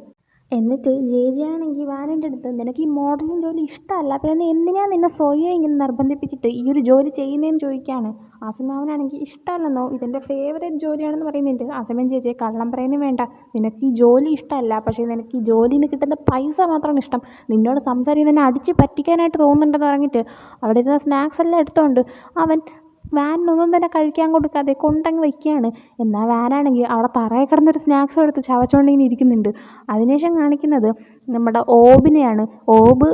Speaker 1: എന്നിട്ട് ജെ ആണെങ്കിൽ വാനിൻ്റെ അടുത്ത് നിനക്ക് ഈ മോഡലിംഗ് ജോലി ഇഷ്ടമല്ല പിന്നെ എന്തിനാ നിന്നെ സ്വയം ഇങ്ങനെ നിർബന്ധിപ്പിച്ചിട്ട് ഈ ഒരു ജോലി ചെയ്യുന്നതെന്ന് ചോദിക്കുകയാണ്. ആ സമയം അവനാണെങ്കിൽ ഇഷ്ടമല്ലെന്നോ ഇതെൻ്റെ ഫേവറേറ്റ് ജോലിയാണെന്ന് പറയുന്നുണ്ട്. ആ സമയം ചേച്ചിയെ കള്ളം പറയുന്നത് വേണ്ട, നിനക്ക് ഈ ജോലി ഇഷ്ടമല്ല, പക്ഷേ നിനക്ക് ഈ ജോലിയിൽ നിന്ന് കിട്ടുന്ന പൈസ മാത്രമാണ് ഇഷ്ടം, നിന്നോട് സംസാരിക്കുന്നത് എന്നെ അടിച്ച് പറ്റിക്കാനായിട്ട് തോന്നുന്നുണ്ടെന്ന് പറഞ്ഞിട്ട് അവിടെ ഇരുന്ന സ്നാക്സ് എല്ലാം എടുത്തുകൊണ്ട് അവൻ വാനിനൊന്നും തന്നെ കഴിക്കാൻ കൊടുക്കാതെ കൊണ്ടങ്ങ് വയ്ക്കുകയാണ്. എന്നാൽ വാനാണെങ്കിൽ അവിടെ തറയിൽ കിടന്നൊരു സ്നാക്സും എടുത്ത് ചവച്ചുകൊണ്ടിങ്ങനെ ഇരിക്കുന്നുണ്ട്. അതിനുശേഷം കാണിക്കുന്നത് നമ്മുടെ ഓബിനെയാണ്. ഓബ്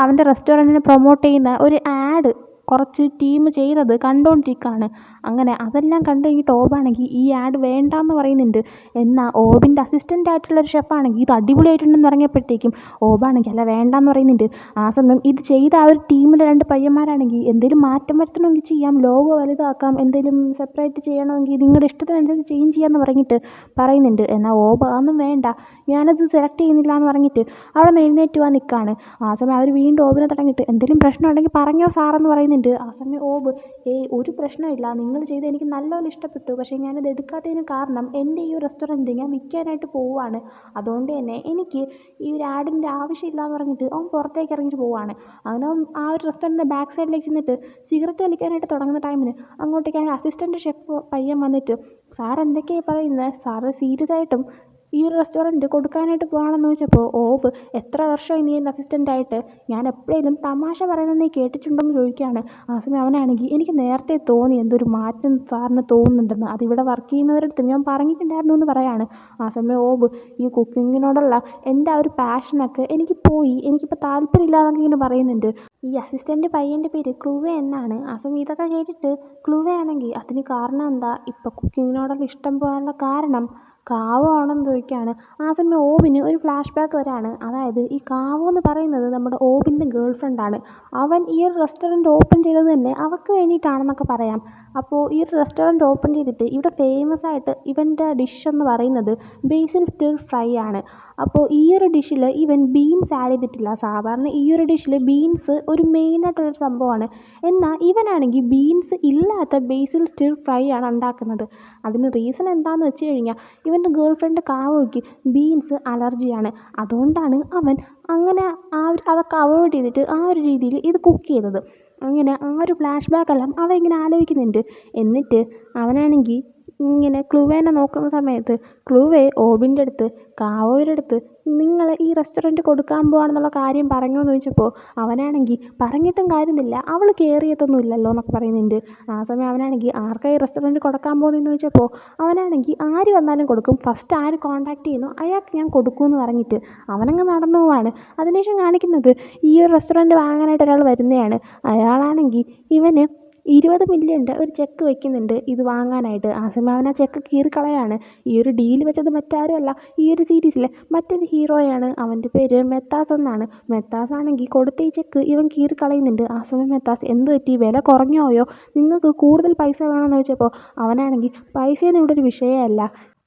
Speaker 1: അവൻ്റെ റെസ്റ്റോറൻറ്റിനെ പ്രൊമോട്ട് ചെയ്യുന്ന ഒരു ആഡ് കുറച്ച് ടീം ചെയ്തത് കണ്ടുകൊണ്ടിരിക്കുകയാണ്. അങ്ങനെ അതെല്ലാം കണ്ടു കഴിഞ്ഞിട്ട് ഓബാണെങ്കിൽ ഈ ആഡ് വേണ്ടാന്ന് പറയുന്നുണ്ട്. എന്നാൽ ഓബിൻ്റെ അസിസ്റ്റൻ്റ് ആയിട്ടുള്ളൊരു ഷെഫാണെങ്കിൽ ഇത് അടിപൊളിയായിട്ടുണ്ടെന്ന് പറഞ്ഞപ്പോഴത്തേക്കും ഓബാണെങ്കിൽ അല്ല വേണ്ടാന്ന് പറയുന്നുണ്ട്. ആ സമയം ഇത് ചെയ്ത ആ ഒരു ടീമിലെ 2 പയ്യന്മാരാണെങ്കിൽ എന്തെങ്കിലും മാറ്റം വരുത്തണമെങ്കിൽ ചെയ്യാം, ലോഗോ വലുതാക്കാം, എന്തെങ്കിലും സെപ്പറേറ്റ് ചെയ്യണമെങ്കിൽ നിങ്ങളുടെ ഇഷ്ടത്തിനനുസരിച്ച് ചേഞ്ച് ചെയ്യാമെന്ന് പറയുന്നുണ്ട്. എന്നാൽ ഓബ അതൊന്നും വേണ്ട, ഞാനത് സെലക്ട് ചെയ്യുന്നില്ല എന്ന് പറഞ്ഞിട്ട് അവിടെ നിന്ന് എഴുന്നേറ്റ് പോകാൻ നിൽക്കുകയാണ്. ആ സമയം അവർ വീണ്ടും ഓബിനെ തുടങ്ങിയിട്ട് എന്തെങ്കിലും പ്രശ്നം ഉണ്ടെങ്കിൽ പറഞ്ഞോ സാറെന്ന് പറയുന്നുണ്ട്. ആ സമയം ഓബ് ഒരു പ്രശ്നമില്ല, നിങ്ങൾ ചെയ്ത് എനിക്ക് നല്ലപോലെ ഇഷ്ടപ്പെട്ടു, പക്ഷേ ഞാനത് എടുക്കാത്തതിന് കാരണം എൻ്റെ ഈ റെസ്റ്റോറൻറ്റ് ഞാൻ വിൽക്കാനായിട്ട് പോവുകയാണ്, അതുകൊണ്ട് തന്നെ എനിക്ക് ഈ ഒരു ആഡിൻ്റെ ആവശ്യമില്ല എന്ന് പറഞ്ഞിട്ട് അവൻ പുറത്തേക്ക് ഇറങ്ങിയിട്ട് പോവുകയാണ്. അങ്ങനെ ആ ഒരു റെസ്റ്റോറൻറ്റിൻ്റെ ബാക്ക് സൈഡിലേക്ക് ചെന്നിട്ട് സിഗരറ്റ് വലിക്കാനായിട്ട് തുടങ്ങുന്ന ടൈമിന് അങ്ങോട്ടേക്ക് ആ അസിസ്റ്റൻ്റ് ഷെഫ് പയ്യൻ വന്നിട്ട് സാർ എന്തൊക്കെയാണ് പറയുന്നത്, സാറ് സീരിയസ് ആയിട്ടും ഈ ഒരു റെസ്റ്റോറൻറ്റ് കൊടുക്കാനായിട്ട് പോകണമെന്ന് ചോദിച്ചപ്പോൾ ഓബ് എത്ര വർഷമായി നീ എൻ്റെ അസിസ്റ്റൻ്റായിട്ട്, ഞാൻ എപ്പോഴേലും തമാശ പറയുന്നത് നീ കേട്ടിട്ടുണ്ടെന്ന് ചോദിക്കുകയാണ്. ആ സമയം അവനാണെങ്കിൽ എനിക്ക് നേരത്തെ തോന്നി എന്തൊരു മാറ്റം സാറിന് തോന്നുന്നുണ്ടെന്ന്, അതിവിടെ വർക്ക് ചെയ്യുന്നവരടുത്ത് ഞാൻ പറഞ്ഞിട്ടുണ്ടായിരുന്നു എന്ന് പറയാണ്. ആ സമയം ഓബ് ഈ കുക്കിങ്ങിനോടുള്ള എൻ്റെ ആ ഒരു പാഷനൊക്കെ എനിക്കിപ്പോൾ താല്പര്യമില്ല എന്നൊക്കെ ഇങ്ങനെ പറയുന്നുണ്ട്. ഈ അസിസ്റ്റൻ്റ് പയ്യൻ്റെ പേര് ക്ലൂവെ എന്നാണ്. ആ സമയം ഇതൊക്കെ കേട്ടിട്ട് ക്ലൂവെ ആണെങ്കിൽ അതിന് കാരണം എന്താ, ഇപ്പോൾ കുക്കിങ്ങിനോടുള്ള ഇഷ്ടം പോകാനുള്ള കാരണം കാവോ ആണെന്ന് ചോദിക്കുകയാണ്. ആ സമയം ഓബിന് ഒരു ഫ്ലാഷ് ബാക്ക് വരാണ്. അതായത് ഈ കാവോ എന്ന് പറയുന്നത് നമ്മുടെ ഓബിൻ്റെ ഗേൾ ഫ്രണ്ടാണ്. അവൻ ഈ ഒരു റെസ്റ്റോറൻറ്റ് ഓപ്പൺ ചെയ്തത് തന്നെ അവൾക്ക് വേണ്ടിയിട്ടാണെന്നൊക്കെ പറയാം. അപ്പോൾ ഈ ഒരു റെസ്റ്റോറൻറ്റ് ഓപ്പൺ ചെയ്തിട്ട് ഇവിടെ ഫേമസ് ആയിട്ട് ഇവൻ്റെ ഡിഷ് എന്ന് പറയുന്നത് ബേസിൽ സ്റ്റിർ ഫ്രൈ ആണ്. അപ്പോൾ ഈ ഒരു ഡിഷിൽ ഇവൻ ബീൻസ് ആഡ് ചെയ്തിട്ടില്ല. സാധാരണ ഈ ഒരു ഡിഷിൽ ബീൻസ് ഒരു മെയിനായിട്ടുള്ളൊരു സംഭവമാണ്. എന്നാൽ ഇവനാണെങ്കിൽ ബീൻസ് ഇല്ലാത്ത ബേസിൽ സ്റ്റിർ ഫ്രൈ ആണ് ഉണ്ടാക്കുന്നത്. അതിന് റീസൺ എന്താണെന്ന് വെച്ച് കഴിഞ്ഞാൽ ഇവൻ്റെ ഗേൾ ഫ്രണ്ട് കാവോയ്ക്ക് ബീൻസ് അലർജിയാണ്. അതുകൊണ്ടാണ് അവൻ അങ്ങനെ അതൊക്കെ അവോയ്ഡ് ചെയ്തിട്ട് ആ ഒരു രീതിയിൽ ഇത് കുക്ക് ചെയ്തത്. അങ്ങനെ ആ ഒരു ഫ്ലാഷ് ബാക്കെല്ലാം അവൻ ഇങ്ങനെ ആലോചിക്കുന്നുണ്ട്. എന്നിട്ട് അവനാണെങ്കിൽ ഇങ്ങനെ ക്ലൂവേനെ നോക്കുന്ന സമയത്ത് ക്ലൂവെ ഓബിൻ്റെ അടുത്ത് കാവോയുടെ അടുത്ത് നിങ്ങൾ ഈ റെസ്റ്റോറൻറ്റ് കൊടുക്കാൻ പോവാണെന്നുള്ള കാര്യം പറഞ്ഞോ എന്ന് ചോദിച്ചപ്പോൾ അവനാണെങ്കിൽ പറഞ്ഞിട്ടും കാര്യമില്ല, അവൾ കയറിയതൊന്നും ഇല്ലല്ലോ എന്നൊക്കെ പറയുന്നുണ്ട്. ആ സമയം അവനാണെങ്കിൽ ആർക്കായി റെസ്റ്റോറൻറ്റ് കൊടുക്കാൻ പോകുന്നതെന്ന് ചോദിച്ചപ്പോൾ അവനാണെങ്കിൽ ആര് വന്നാലും കൊടുക്കും, ഫസ്റ്റ് ആര് കോൺടാക്ട് ചെയ്യുന്നു അയാൾക്ക് ഞാൻ കൊടുക്കുമെന്ന് പറഞ്ഞിട്ട് അവനങ്ങ് നടന്നു പോവാണ്. അതിനുശേഷം കാണിക്കുന്നത് ഈ ഒരു റെസ്റ്റോറൻറ്റ് വാങ്ങാനായിട്ട് ഒരാൾ വരുന്നതാണ്. അയാളാണെങ്കിൽ ഇവന് 20 മില്യൻ്റെ ഒരു ചെക്ക് വെക്കുന്നുണ്ട് ഇത് വാങ്ങാനായിട്ട്. ആ സമയം അവൻ ആ ചെക്ക് കീറിക്കളയാണ്. ഈ ഒരു ഡീൽ വെച്ചത് മറ്റാരുമല്ല, ഈ ഒരു സീരീസിലെ മറ്റൊരു ഹീറോയാണ്. അവൻ്റെ പേര് മെത്താസ് എന്നാണ്. മെത്താസ് ആണെങ്കിൽ കൊടുത്ത ഈ ചെക്ക് ഇവൻ കീറിക്കളയുന്നുണ്ട്. ആ സമയം മെത്താസ് എന്ത് പറ്റി, വില കുറഞ്ഞോയോ, നിങ്ങൾക്ക് കൂടുതൽ പൈസ വേണമെന്ന് ചോദിച്ചപ്പോൾ അവനാണെങ്കിൽ പൈസയൊന്നും ഇവിടെ ഒരു വിഷയമല്ല,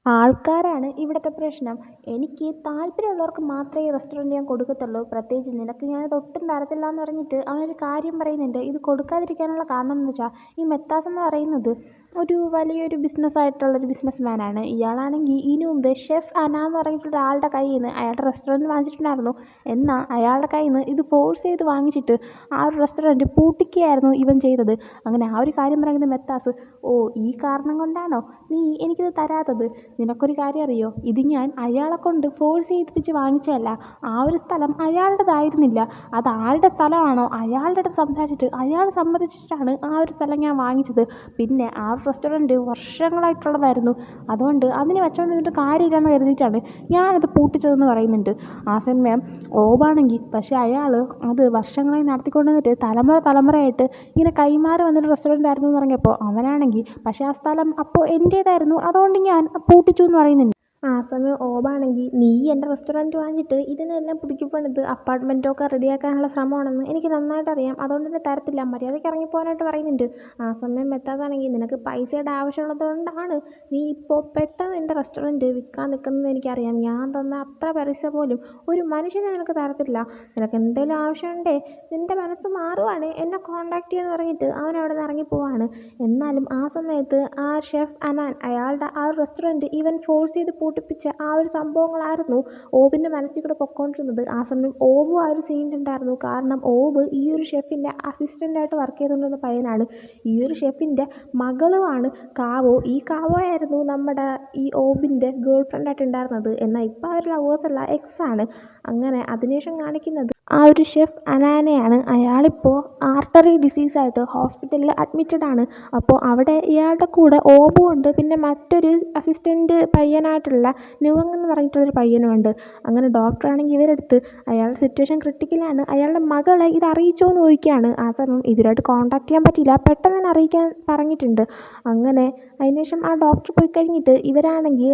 Speaker 1: ആൾക്കാരാണ് ഇവിടുത്തെ പ്രശ്നം, എനിക്ക് താല്പര്യമുള്ളവർക്ക് മാത്രമേ ഈ റെസ്റ്റോറൻറ്റ് ഞാൻ കൊടുക്കത്തുള്ളൂ, പ്രത്യേകിച്ച് നിനക്ക് ഞാനത് ഒട്ടും തരത്തില്ല എന്ന് പറഞ്ഞിട്ട് അവനൊരു കാര്യം പറയുന്നുണ്ട്. ഇത് കൊടുക്കാതിരിക്കാനുള്ള കാരണം എന്ന് വെച്ചാൽ ഈ മെത്താസ് എന്ന് പറയുന്നത് ഒരു വലിയൊരു ബിസിനസ്സായിട്ടുള്ളൊരു ബിസിനസ് മാനാണ്. ഇയാളാണെങ്കിൽ ഇതിനു മുമ്പ് ഷെഫ് അന എന്ന് പറഞ്ഞിട്ടുള്ള ഒരാളുടെ കയ്യിൽ നിന്ന് അയാളുടെ റെസ്റ്റോറൻറ്റ് വാങ്ങിച്ചിട്ടുണ്ടായിരുന്നു. എന്നാൽ അയാളുടെ കയ്യിൽ നിന്ന് ഇത് ഫോഴ്സ് ചെയ്ത് വാങ്ങിച്ചിട്ട് ആ ഒരു റെസ്റ്റോറൻറ്റ് പൂട്ടിക്കുകയായിരുന്നു ഇവൻ ചെയ്തത്. അങ്ങനെ ആ ഒരു കാര്യം പറയുന്നത് മെത്താസ്, ഓ ഈ കാരണം കൊണ്ടാണോ നീ എനിക്കിത് തരാത്തത്, നിനക്കൊരു കാര്യം അറിയോ, ഇത് ഞാൻ അയാളെ കൊണ്ട് ഫോഴ്സ് ചെയ്യിപ്പിച്ച് വാങ്ങിച്ചതല്ല, ആ ഒരു സ്ഥലം അയാളുടേതായിരുന്നില്ല, അത് ആരുടെ സ്ഥലമാണോ അയാളുടെ അടുത്ത് സംസാരിച്ചിട്ട് അയാൾ സമ്മതിച്ചിട്ടാണ് ആ ഒരു സ്ഥലം ഞാൻ വാങ്ങിച്ചത്, പിന്നെ ആ റെസ്റ്റോറൻറ്റ് വർഷങ്ങളായിട്ടുള്ളതായിരുന്നു, അതുകൊണ്ട് അതിന് വെച്ചുകൊണ്ടിരുന്നിട്ട് കാര്യമില്ലെന്ന് കരുതിയിട്ടാണ് ഞാനത് പൂട്ടിച്ചതെന്ന് പറയുന്നുണ്ട്. ആ സമയം ഓബാണെങ്കിൽ പക്ഷേ അയാൾ അത് വർഷങ്ങളായി നടത്തിക്കൊണ്ട് വന്നിട്ട് തലമുറയായിട്ട് ഇങ്ങനെ കൈമാറി വന്നൊരു റെസ്റ്റോറൻറ്റ് ആയിരുന്നു എന്ന് പറഞ്ഞപ്പോൾ അവനാണെങ്കിൽ പക്ഷേ ആ സ്ഥലം അപ്പോൾ എൻ്റേതായിരുന്നു, അതുകൊണ്ട് ഞാൻ പൂട്ടിച്ചു എന്ന് പറയുന്നുണ്ട്. ആ സമയം ഓബാണെങ്കിൽ നീ എൻ്റെ റെസ്റ്റോറൻറ്റ് വാങ്ങിച്ചിട്ട് ഇതിനെല്ലാം പുതുക്കി പണിത് അപ്പാർട്ട്മെൻറ്റൊക്കെ റെഡിയാക്കാനുള്ള ശ്രമമാണെന്ന് എനിക്ക് നന്നായിട്ട് അറിയാം, അതുകൊണ്ട് തന്നെ തരത്തില്ല, മര്യാദയ്ക്ക് ഇറങ്ങിപ്പോകാനായിട്ട് പറയുന്നുണ്ട്. ആ സമയം മെത്താസാണെങ്കിൽ നിനക്ക് പൈസയുടെ ആവശ്യമുള്ളത് കൊണ്ടാണ് നീ ഇപ്പോൾ പെട്ടെന്ന് എൻ്റെ റെസ്റ്റോറൻറ്റ് വിൽക്കാൻ നിൽക്കുന്നത് എനിക്കറിയാം, ഞാൻ തന്ന അത്ര പൈസ പോലും ഒരു മനുഷ്യനെ നിനക്ക് തരത്തില്ല, നിനക്ക് എന്തെങ്കിലും ആവശ്യമുണ്ടേ നിൻ്റെ മനസ്സ് മാറുവാണ് എന്നെ കോൺടാക്ട് ചെയ്യുമെന്ന് പറഞ്ഞിട്ട് അവൻ അവിടെ നിന്ന് ഇറങ്ങിപ്പോവാണ്. എന്നാലും ആ സമയത്ത് ആ ഷെഫ് അനാൻ അയാളുടെ ആ റെസ്റ്റോറൻറ്റ് ഇവൻ ഫോഴ്സ് ചെയ്ത് പൂട്ടിപ്പിച്ച ആ ഒരു സംഭവങ്ങളായിരുന്നു ഓബിൻ്റെ മനസ്സിൽ കൂടെ പൊയ്ക്കൊണ്ടിരുന്നത്. ആ സമയം ഓബും ആ ഒരു സീനിലുണ്ടായിരുന്നു. കാരണം ഓബ് ഈ ഒരു ഷെഫിൻ്റെ അസിസ്റ്റൻ്റായിട്ട് വർക്ക് ചെയ്തുകൊണ്ടിരുന്ന പയ്യനാണ്. ഈ ഒരു ഷെഫിൻ്റെ മകളുമാണ് കാവോ. ഈ കാവോയായിരുന്നു നമ്മുടെ ഈ ഓബിൻ്റെ ഗേൾ ഫ്രണ്ടായിട്ട് ഉണ്ടായിരുന്നത്. എന്നാൽ ഇപ്പോൾ ആ ഒരു ലവേഴ്സല്ല, എക്സാണ്. അങ്ങനെ അതിനുശേഷം കാണിക്കുന്നത് ആ ഒരു ഷെഫ് അനാനയാണ്. അയാളിപ്പോൾ ആർട്ടറി ഡിസീസായിട്ട് ഹോസ്പിറ്റലിൽ അഡ്മിറ്റഡ് ആണ്. അപ്പോൾ അവിടെ ഇയാളുടെ കൂടെ ഓബും ഉണ്ട്, പിന്നെ മറ്റൊരു അസിസ്റ്റൻ്റ് പയ്യനായിട്ടുള്ള ന്യൂവങ് എന്ന് പറഞ്ഞിട്ടുള്ളൊരു പയ്യനുമുണ്ട്. അങ്ങനെ ഡോക്ടറാണെങ്കിൽ ഇവരെടുത്ത് അയാളുടെ സിറ്റുവേഷൻ ക്രിട്ടിക്കലാണ്, അയാളുടെ മകളെ ഇത് അറിയിച്ചോ എന്ന് ചോദിക്കുകയാണ്. ആ സമയം ഇതിലായിട്ട് കോൺടാക്ട് ചെയ്യാൻ പറ്റില്ല, പെട്ടെന്ന് തന്നെ അറിയിക്കാൻ പറഞ്ഞിട്ടുണ്ട്. അങ്ങനെ അതിനുശേഷം ആ ഡോക്ടർ പോയി കഴിഞ്ഞിട്ട് ഇവരാണെങ്കിൽ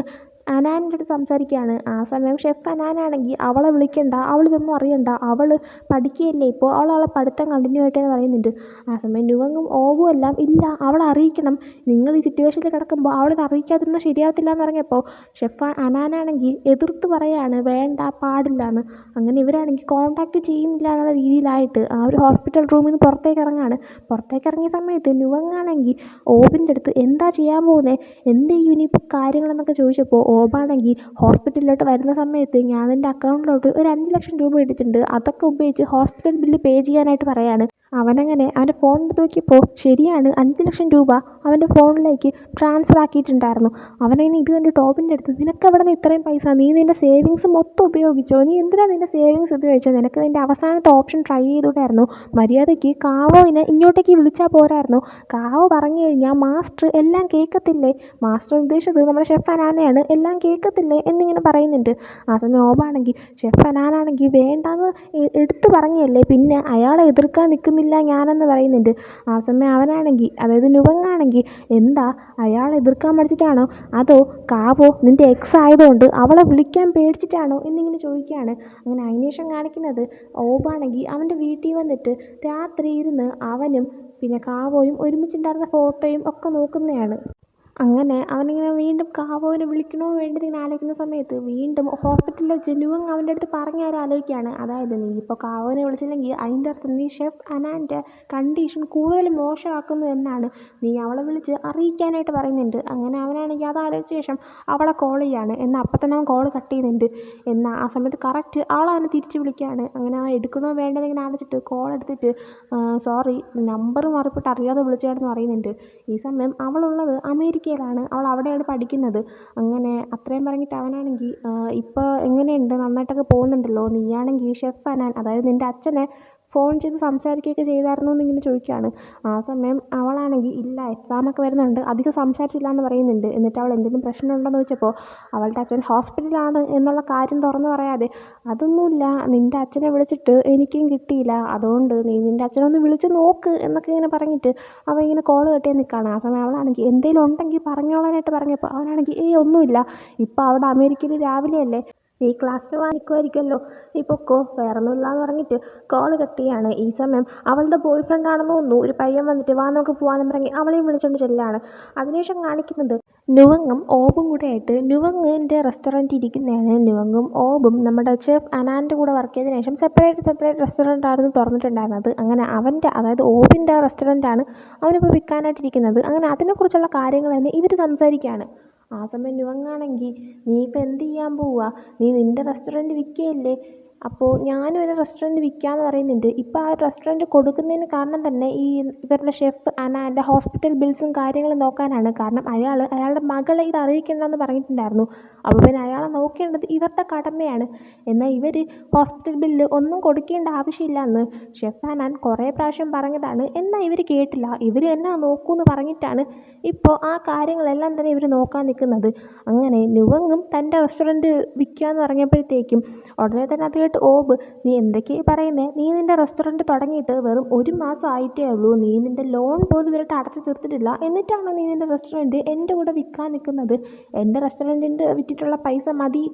Speaker 1: അനാൻ്റെ അടുത്ത് സംസാരിക്കുകയാണ്. ആ സമയം ഷെഫ് അനാനാണെങ്കിൽ അവളെ വിളിക്കണ്ട, അവളിതൊന്നും അറിയണ്ട, അവൾ പഠിക്കുകയല്ലേ ഇപ്പോൾ, അവളെ പഠിത്തം കണ്ടിന്യൂ ആയിട്ടെന്ന് പറയുന്നുണ്ട്. ആ സമയം ന്യൂവങ്ങും ഓവും എല്ലാം ഇല്ല, അവളെ അറിയിക്കണം, നിങ്ങൾ ഈ സിറ്റുവേഷനിൽ കിടക്കുമ്പോൾ അവളിത് അറിയിക്കാതിരുന്നാൽ ശരിയാവത്തില്ല എന്ന് പറഞ്ഞപ്പോൾ ഷെഫ് അനാനാണെങ്കിൽ എതിർത്ത് പറയാണ് വേണ്ട, പാടില്ല എന്ന്. അങ്ങനെ ഇവരാണെങ്കിൽ കോൺടാക്ട് ചെയ്യുന്നില്ല എന്നുള്ള രീതിയിലായിട്ട് ആ ഒരു ഹോസ്പിറ്റൽ റൂമിൽ നിന്ന് പുറത്തേക്ക് ഇറങ്ങാണ്. പുറത്തേക്ക് ഇറങ്ങിയ സമയത്ത് ന്യൂവങ്ങാണെങ്കിൽ ഓബിൻ്റെ അടുത്ത് എന്താ ചെയ്യാൻ പോകുന്നത്, എന്ത് ചെയ്യും ഇനിയിപ്പോൾ കാര്യങ്ങളെന്നൊക്കെ ചോദിച്ചപ്പോൾ ഓബാണെങ്കിൽ ഹോസ്പിറ്റലിലോട്ട് വരുന്ന സമയത്ത് ഞാൻ എൻ്റെ അക്കൗണ്ടിലോട്ട് ഒരു 5 ലക്ഷം രൂപ ഇട്ടിട്ടുണ്ട്, അതൊക്കെ ഉപയോഗിച്ച് ഹോസ്പിറ്റൽ ബില്ല് പേ ചെയ്യാനായിട്ട് പറയാണ്. അവനങ്ങനെ അവൻ്റെ ഫോൺ എടുത്ത് നോക്കിയപ്പോൾ ശരിയാണ്, 5 ലക്ഷം രൂപ അവൻ്റെ ഫോണിലേക്ക് ട്രാൻസ്ഫർ ആക്കിയിട്ടുണ്ടായിരുന്നു. അവനങ്ങനെ ഇത് കണ്ട് ടോബിൻ്റെ അടുത്ത് നിനക്ക് എവിടെ നിന്ന് ഇത്രയും പൈസ, നീ നിൻ്റെ സേവിങ്സ് മൊത്തം ഉപയോഗിച്ചോ, നീ എന്തിനാണ് നിൻ്റെ സേവിങ്സ് ഉപയോഗിച്ചത്, നിനക്ക് നിൻ്റെ അവസാനത്തെ ഓപ്ഷൻ ട്രൈ ചെയ്തുകൂടായിരുന്നു, മര്യാദയ്ക്ക് കാവോവിനെ ഇങ്ങോട്ടേക്ക് വിളിച്ചാൽ പോരായിരുന്നു, കാവോ പറഞ്ഞു കഴിഞ്ഞാൽ മാസ്റ്റർ എല്ലാം കേൾക്കത്തില്ലേ, മാസ്റ്റർ ഉദ്ദേശിച്ചത് നമ്മുടെ ഷെഫ് അനാനയാണ്, എല്ലാം കേൾക്കത്തില്ലേ എന്നിങ്ങനെ പറയുന്നുണ്ട്. ആ സമയം ഓബാണെങ്കിൽ ഷെഫ് അനാനാണെങ്കിൽ വേണ്ടാന്ന് എടുത്തു പറഞ്ഞല്ലേ, പിന്നെ അയാളെ എതിർക്കാൻ നിൽക്കുന്നില്ല ഞാനെന്ന് പറയുന്നുണ്ട്. ആ സമയം അവനാണെങ്കിൽ, അതായത് നുവങ്ങാണെങ്കിൽ എന്താ അയാളെ എതിർക്കാൻ പഠിച്ചിട്ടാണോ, അതോ കാവോ നിൻ്റെ എക്സ് ആയതുകൊണ്ട് അവളെ വിളിക്കാൻ പേടിച്ചിട്ടാണോ എന്നിങ്ങനെ ചോദിക്കുകയാണ്. അങ്ങനെ അതിനുശേഷം കാണിക്കുന്നത് ഓബാണെങ്കിൽ അവൻ്റെ വീട്ടിൽ വന്നിട്ട് രാത്രി ഇരുന്ന് അവനും പിന്നെ കാവോയും ഒരുമിച്ചുണ്ടായിരുന്ന ഫോട്ടോയും ഒക്കെ നോക്കുന്നതാണ്. അങ്ങനെ അവനിങ്ങനെ വീണ്ടും കാവോവിനെ വിളിക്കണോ വേണ്ടത് ഇങ്ങനെ ആലോചിക്കുന്ന സമയത്ത് വീണ്ടും ഹോസ്പിറ്റലിൽ വെച്ച് ന്യൂവങ് അവൻ്റെ അടുത്ത് പറഞ്ഞ കാര്യം ആലോചിക്കുകയാണ്. അതായത് നീ ഇപ്പോൾ കാവോവിനെ വിളിച്ചില്ലെങ്കിൽ അതിൻ്റെ അർത്ഥം നീ ഷെഫ് അനാൻ്റെ കണ്ടീഷൻ കൂടുതൽ മോശമാക്കുന്നു എന്നാണ്, നീ അവളെ വിളിച്ച് അറിയിക്കാനായിട്ട് പറയുന്നുണ്ട്. അങ്ങനെ അവനാണെങ്കിൽ അത് ആലോചിച്ച ശേഷം അവളെ കോൾ ചെയ്യാണ്. എന്നാൽ അപ്പം തന്നെ അവൻ കോൾ കട്ട് ചെയ്യുന്നുണ്ട്. എന്നാൽ ആ സമയത്ത് കറക്റ്റ് അവളവനെ തിരിച്ച് വിളിക്കുകയാണ്. അങ്ങനെ അവൻ എടുക്കണോ വേണ്ടത് ഇങ്ങനെ ആലോചിച്ചിട്ട് കോൾ എടുത്തിട്ട് സോറി, നമ്പർ മാറിപ്പോയിട്ട് അറിയാതെ വിളിച്ചതാണെന്ന് പറയുന്നുണ്ട്. ഈ സമയം അവളുള്ളത് അമേരിക്കയിലാണ്, അവൾ അവിടെയാണ് പഠിക്കുന്നത്. അങ്ങനെ അത്രയും പറഞ്ഞിട്ട് അവനാണെങ്കിൽ ഇപ്പോൾ എങ്ങനെയുണ്ട്, നന്നായിട്ടൊക്കെ പോകുന്നുണ്ടല്ലോ, നീയാണെങ്കിൽ ഷെഫ് അനാൻ, അതായത് നിൻ്റെ അച്ഛനെ ഫോൺ ചെയ്ത് സംസാരിക്കുകയൊക്കെ ചെയ്തായിരുന്നു എന്നിങ്ങനെ ചോദിക്കുകയാണ്. ആ സമയം അവളാണെങ്കിൽ ഇല്ല, എക്സാമൊക്കെ വരുന്നുണ്ട്, അധികം സംസാരിച്ചില്ല എന്ന് പറയുന്നുണ്ട്. എന്നിട്ട് അവൾ എന്തെങ്കിലും പ്രശ്നമുണ്ടെന്ന് ചോദിച്ചപ്പോൾ അവളുടെ അച്ഛൻ ഹോസ്പിറ്റലാണ് എന്നുള്ള കാര്യം തുറന്നു പറയാതെ അതൊന്നുമില്ല, നിൻ്റെ അച്ഛനെ വിളിച്ചിട്ട് എനിക്കും കിട്ടിയില്ല, അതുകൊണ്ട് നീ നിൻ്റെ അച്ഛനെ ഒന്ന് വിളിച്ച് നോക്ക് എന്നൊക്കെ ഇങ്ങനെ പറഞ്ഞിട്ട് അവൻ ഇങ്ങനെ കോൾ കെട്ടിയാൽ നിൽക്കുകയാണ്. ആ സമയം അവളാണെങ്കിൽ എന്തെങ്കിലും ഉണ്ടെങ്കിൽ പറഞ്ഞോളാനായിട്ട് പറഞ്ഞപ്പോൾ അവനാണെങ്കിൽ ഒന്നുമില്ല, ഇപ്പോൾ അവിടെ അമേരിക്കയിൽ രാവിലെയല്ലേ, ഈ ക്ലാസ്സിൽ വാങ്ങിക്കുമായിരിക്കുമല്ലോ, നീ പൊക്കോ, വേറൊന്നുമില്ല എന്ന് പറഞ്ഞിട്ട് കോൾ കട്ട് ചെയ്യാണ്. ഈ സമയം അവളുടെ ബോയ് ഫ്രണ്ട് ആണെന്ന് തോന്നുന്നു ഒരു പയ്യൻ വന്നിട്ട് വാ നമുക്ക് പോകാമെന്ന് പറഞ്ഞ് അവളെയും വിളിച്ചുകൊണ്ട് ചെല്ലാണ്. അതിനുശേഷം കാണിക്കുന്നത് നുവങ്ങും ഓബും കൂടെ ആയിട്ട് നുവങ്ങിൻ്റെ റെസ്റ്റോറൻറ്റ് ഇരിക്കുന്നതാണ്. നുവങ്ങും ഓബും നമ്മുടെ ഷെഫ് അനാൻ്റെ കൂടെ വർക്ക് ചെയ്തതിനു ശേഷം സെപ്പറേറ്റ് റെസ്റ്റോറൻ്റ് ആയിരുന്നു തുറന്നിട്ടുണ്ടായിരുന്നത്. അങ്ങനെ അവൻ്റെ, അതായത് ഓബിൻ്റെ റെസ്റ്റോറൻ്റാണ് അവനിപ്പോൾ വിൽക്കാനായിട്ടിരിക്കുന്നത്. അങ്ങനെ അതിനെക്കുറിച്ചുള്ള കാര്യങ്ങൾ തന്നെ ഇവർ സംസാരിക്കുകയാണ്. ആ സമയം നുവങ്ങാണെങ്കിൽ നീ ഇപ്പോൾ എന്ത് ചെയ്യാൻ പോവുക, നീ നിൻ്റെ റെസ്റ്റോറൻറ്റ് വിൽക്കുകയല്ലേ, അപ്പോൾ ഞാനും ഒരു റെസ്റ്റോറൻറ്റ് വിൽക്കാമെന്ന് പറയുന്നുണ്ട്. ഇപ്പോൾ ആ റെസ്റ്റോറൻറ്റ് കൊടുക്കുന്നതിന് കാരണം തന്നെ ഈ ഇവരുടെ ഷെഫ് അനാൻ്റെ ഹോസ്പിറ്റൽ ബിൽസും കാര്യങ്ങളും നോക്കാനാണ്. കാരണം അയാളുടെ മകളെ ഇത് അറിയിക്കണമെന്ന് പറഞ്ഞിട്ടുണ്ടായിരുന്നു. അപ്പോൾ പിന്നെ അയാളെ നോക്കേണ്ടത് ഇവരുടെ കടമയാണ്. എന്നാൽ ഇവർ ഹോസ്പിറ്റൽ ബില്ല് ഒന്നും കൊടുക്കേണ്ട ആവശ്യമില്ല എന്ന് ഷെഫ് അനാൻ കുറേ പ്രാവശ്യം പറഞ്ഞതാണ്. എന്നാൽ ഇവർ കേട്ടില്ല, ഇവർ എന്നാ നോക്കൂന്ന് പറഞ്ഞിട്ടാണ് ഇപ്പോൾ ആ കാര്യങ്ങളെല്ലാം തന്നെ ഇവർ നോക്കാൻ നിൽക്കുന്നത്. അങ്ങനെ നുവങ്ങും തൻ്റെ റെസ്റ്റോറൻറ്റ് വിൽക്കാമെന്ന് പറഞ്ഞപ്പോഴത്തേക്കും ഉടനെ തന്നെ അത് കേട്ട് ഓബ് നീ എന്തൊക്കെയാണ് പറയുന്നത്, നീ നിൻ്റെ റെസ്റ്റോറൻറ്റ് തുടങ്ങിയിട്ട് വെറും 1 മാസം ആയിട്ടേ ഉള്ളൂ, നീ നിൻ്റെ ലോൺ പോലും ഇതുവരെയായിട്ട് അടച്ചു തീർത്തിട്ടില്ല, എന്നിട്ടാണ് നീ നിൻ്റെ റെസ്റ്റോറൻറ്റ് എൻ്റെ കൂടെ വിൽക്കാൻ നിൽക്കുന്നത്, എൻ്റെ റെസ്റ്റോറൻറ്റിൻ്റെ വിറ്റിട്ടുള്ള പൈസ മതി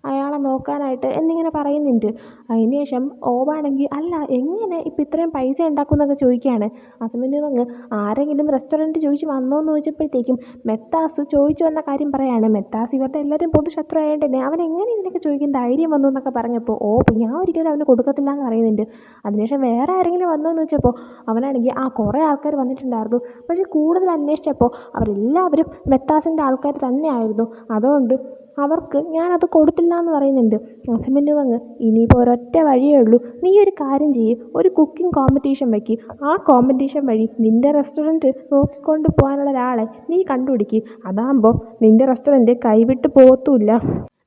Speaker 1: അയാളെ നോക്കാനായിട്ട് എന്നിങ്ങനെ പറയുന്നുണ്ട്. അതിനുശേഷം ഓബാണെങ്കിൽ അല്ല എങ്ങനെ ഇപ്പം ഇത്രയും പൈസ ഉണ്ടാക്കുമെന്നൊക്കെ ചോദിക്കുകയാണ്. അതിന് അങ്ങ് ആരെങ്കിലും റെസ്റ്റോറൻറ്റ് ചോദിച്ച് വന്നോ എന്ന് ചോദിച്ചപ്പോഴത്തേക്കും മെത്താസ് ചോദിച്ചു വന്ന കാര്യം പറയാണ്. മെത്താസ് ഇവരുടെ എല്ലാവരും പൊതുശത്രു ആയതുകൊണ്ട് തന്നെ അവൻ എങ്ങനെ ഇതിനൊക്കെ ചോദിക്കാൻ ധൈര്യം വന്നു എന്നൊക്കെ പറഞ്ഞപ്പോൾ ഞാൻ ഒരിക്കലും അവന് കൊടുക്കത്തില്ല എന്ന് പറയുന്നുണ്ട്. അതിനുശേഷം വേറെ ആരെങ്കിലും വന്നോ എന്ന് ചോദിച്ചപ്പോൾ അവനാണെങ്കിൽ കുറേ ആൾക്കാർ വന്നിട്ടുണ്ടായിരുന്നു, പക്ഷേ കൂടുതൽ അന്വേഷിച്ചപ്പോൾ അവരെല്ലാവരും മെത്താസിൻ്റെ ആൾക്കാർ തന്നെയായിരുന്നു, അതുകൊണ്ട് അവർക്ക് ഞാനത് കൊടുത്തില്ല എന്ന് പറയുന്നുണ്ട്. ആ സമയം നുവങ് ഇനിയിപ്പോൾ ഒരൊറ്റ വഴിയേ ഉള്ളൂ, നീ ഒരു കാര്യം ചെയ്യ്, ഒരു കുക്കിംഗ് കോമ്പറ്റീഷൻ വയ്ക്ക്. ആ കോമ്പറ്റീഷൻ വഴി നിൻ്റെ റെസ്റ്റോറൻറ്റ് നോക്കിക്കൊണ്ട് പോകാനുള്ള ഒരാളെ നീ കണ്ടുപിടിക്ക്. അതാകുമ്പോൾ നിൻ്റെ റെസ്റ്റോറൻറ്റ് കൈവിട്ട് പോകത്തുമില്ല.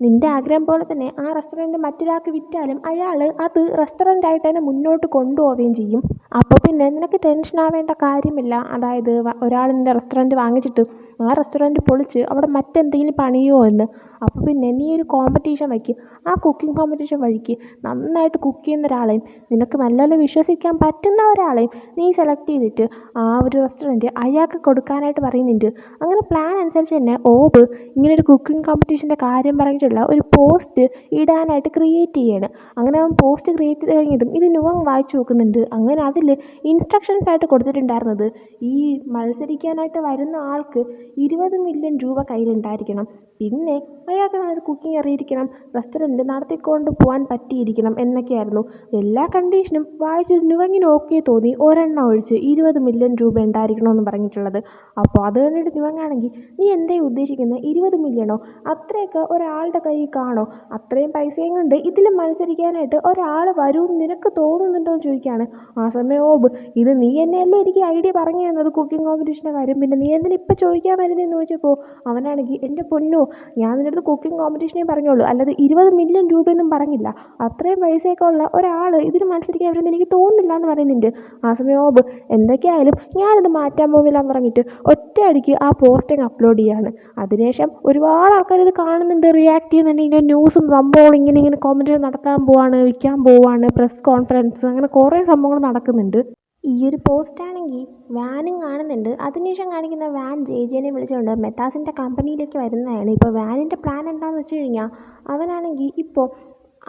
Speaker 1: നിൻ്റെ ആഗ്രഹം പോലെ തന്നെ ആ റെസ്റ്റോറൻറ്റ് മറ്റൊരാൾക്ക് വിറ്റാലും അയാൾ അത് റെസ്റ്റോറൻ്റ് ആയിട്ട് തന്നെ മുന്നോട്ട് കൊണ്ടുപോവുകയും ചെയ്യും. അപ്പോൾ പിന്നെ നിനക്ക് ടെൻഷൻ ആവേണ്ട കാര്യമില്ല. അതായത് ഒരാൾ നിൻ്റെ റെസ്റ്റോറൻറ്റ് വാങ്ങിച്ചിട്ട് ആ റെസ്റ്റോറൻറ്റ് പൊളിച്ച് അവിടെ മറ്റെന്തെങ്കിലും പണിയുമോ എന്ന്. അപ്പോൾ പിന്നെ നീ ഒരു കോമ്പറ്റീഷൻ വയ്ക്ക്. ആ കുക്കിംഗ് കോമ്പറ്റീഷൻ വഴിക്ക് നന്നായിട്ട് കുക്ക് ചെയ്യുന്ന ഒരാളെയും നിനക്ക് നല്ലപോലെ വിശ്വസിക്കാൻ പറ്റുന്ന ഒരാളെയും നീ സെലക്ട് ചെയ്തിട്ട് ആ ഒരു റെസ്റ്റോറൻറ്റ് അയാൾക്ക് കൊടുക്കാനായിട്ട് പറയുന്നുണ്ട്. അങ്ങനെ പ്ലാൻ അനുസരിച്ച് തന്നെ ഓബ് ഇങ്ങനൊരു കുക്കിംഗ് കോമ്പറ്റീഷൻ്റെ കാര്യം പറഞ്ഞിട്ടുള്ള ഒരു പോസ്റ്റ് ഇടാനായിട്ട് ക്രിയേറ്റ് ചെയ്യാണ്. അങ്ങനെ അവൻ പോസ്റ്റ് ക്രിയേറ്റ് ചെയ്ത് കഴിഞ്ഞതും ഇത് നുവങ് വായിച്ചു നോക്കുന്നുണ്ട്. അങ്ങനെ അതിൽ ഇൻസ്ട്രക്ഷൻസ് ആയിട്ട് കൊടുത്തിട്ടുണ്ടായിരുന്നത്, ഈ മത്സരിക്കാനായിട്ട് വരുന്ന ആൾക്ക് 20 മില്യൺ രൂപ കയ്യിലുണ്ടായിരിക്കണം, പിന്നെ അയാൾക്ക് നന്നായിട്ട് കുക്കിംഗ് അറിയിരിക്കണം, റെസ്റ്റോറൻറ്റ് നടത്തിക്കൊണ്ട് പോകാൻ പറ്റിയിരിക്കണം എന്നൊക്കെയായിരുന്നു. എല്ലാ കണ്ടീഷനും വായിച്ചിട്ട് നുവങ്ങിന് ഓക്കെ തോന്നി. ഒരെണ്ണം ഒഴിച്ച് 20 മില്യൺ രൂപ ഉണ്ടായിരിക്കണമെന്ന് പറഞ്ഞിട്ടുള്ളത്. അപ്പോൾ അത് കണ്ടിട്ട് നുവങ്ങാണെങ്കിൽ നീ എന്തേ ഉദ്ദേശിക്കുന്നത്, 20 മില്യണോ? അത്രയൊക്കെ ഒരാളുടെ കയ്യിൽ കാണോ? അത്രയും പൈസയും കൊണ്ട് ഇതിൽ മത്സരിക്കാനായിട്ട് ഒരാൾ വരുമെന്ന് നിനക്ക് തോന്നുന്നുണ്ടോ എന്ന് ചോദിക്കുകയാണ്. ആ സമയം ഓബ് ഇത് നീ എന്നെയല്ലേ എനിക്ക് ഐഡിയ പറഞ്ഞു തന്നത് കുക്കിംഗ് കോമ്പറ്റീഷൻ്റെ കാര്യം, പിന്നെ നീ എന്തിനാ ഇപ്പം ചോദിക്കാൻ വരുന്നതെന്ന് ചോദിച്ചപ്പോൾ അവനാണെങ്കിൽ എൻ്റെ പൊന്നോ, ഞാൻ നിൻ്റെ അടുത്ത് കുക്കിംഗ് കോമ്പറ്റീഷനേ പറഞ്ഞോളൂ, അല്ലാതെ 20 മില്യൺ രൂപയൊന്നും പറഞ്ഞില്ല. അത്രയും പൈസയൊക്കെ ഉള്ള ഒരാൾ ഇതിന് മത്സരിക്കാൻ വരുമെന്ന് എനിക്ക് തോന്നുന്നില്ല എന്ന് പറയുന്നുണ്ട്. ആ സമയം ഓബ് എന്തൊക്കെയായാലും ഞാനിത് മാറ്റാൻ പോകുന്നില്ല എന്ന് പറഞ്ഞിട്ട് ഒറ്റയടിക്ക് ആ പോസ്റ്റ് അപ്ലോഡ് ചെയ്യാണ്. അതിനുശേഷം ഒരുപാട് ആൾക്കാർ ഇത് കാണുന്നുണ്ട്, റിയാക്ട് ചെയ്യുന്നുണ്ട്. ഇതിൻ്റെ ന്യൂസും സംഭവങ്ങളും ഇങ്ങനെ കോമ്പറ്റീഷൻ നടത്താൻ പോവാണ്, വിൽക്കാൻ പോവാണ്, പ്രസ് കോൺഫറൻസ്, അങ്ങനെ കുറേ സംഭവങ്ങൾ നടക്കുന്നുണ്ട്. ഈ ഒരു പോസ്റ്റാണെങ്കിൽ വാനും കാണുന്നുണ്ട്. അതിനുശേഷം കാണിക്കുന്ന വാൻ ജെനെ വിളിച്ചുകൊണ്ട് മെത്താസിൻ്റെ കമ്പനിയിലേക്ക് വരുന്നതാണ്. ഇപ്പോൾ വാനിൻ്റെ പ്ലാൻ എന്താണെന്ന് വെച്ച് കഴിഞ്ഞാൽ അവനാണെങ്കിൽ ഇപ്പോൾ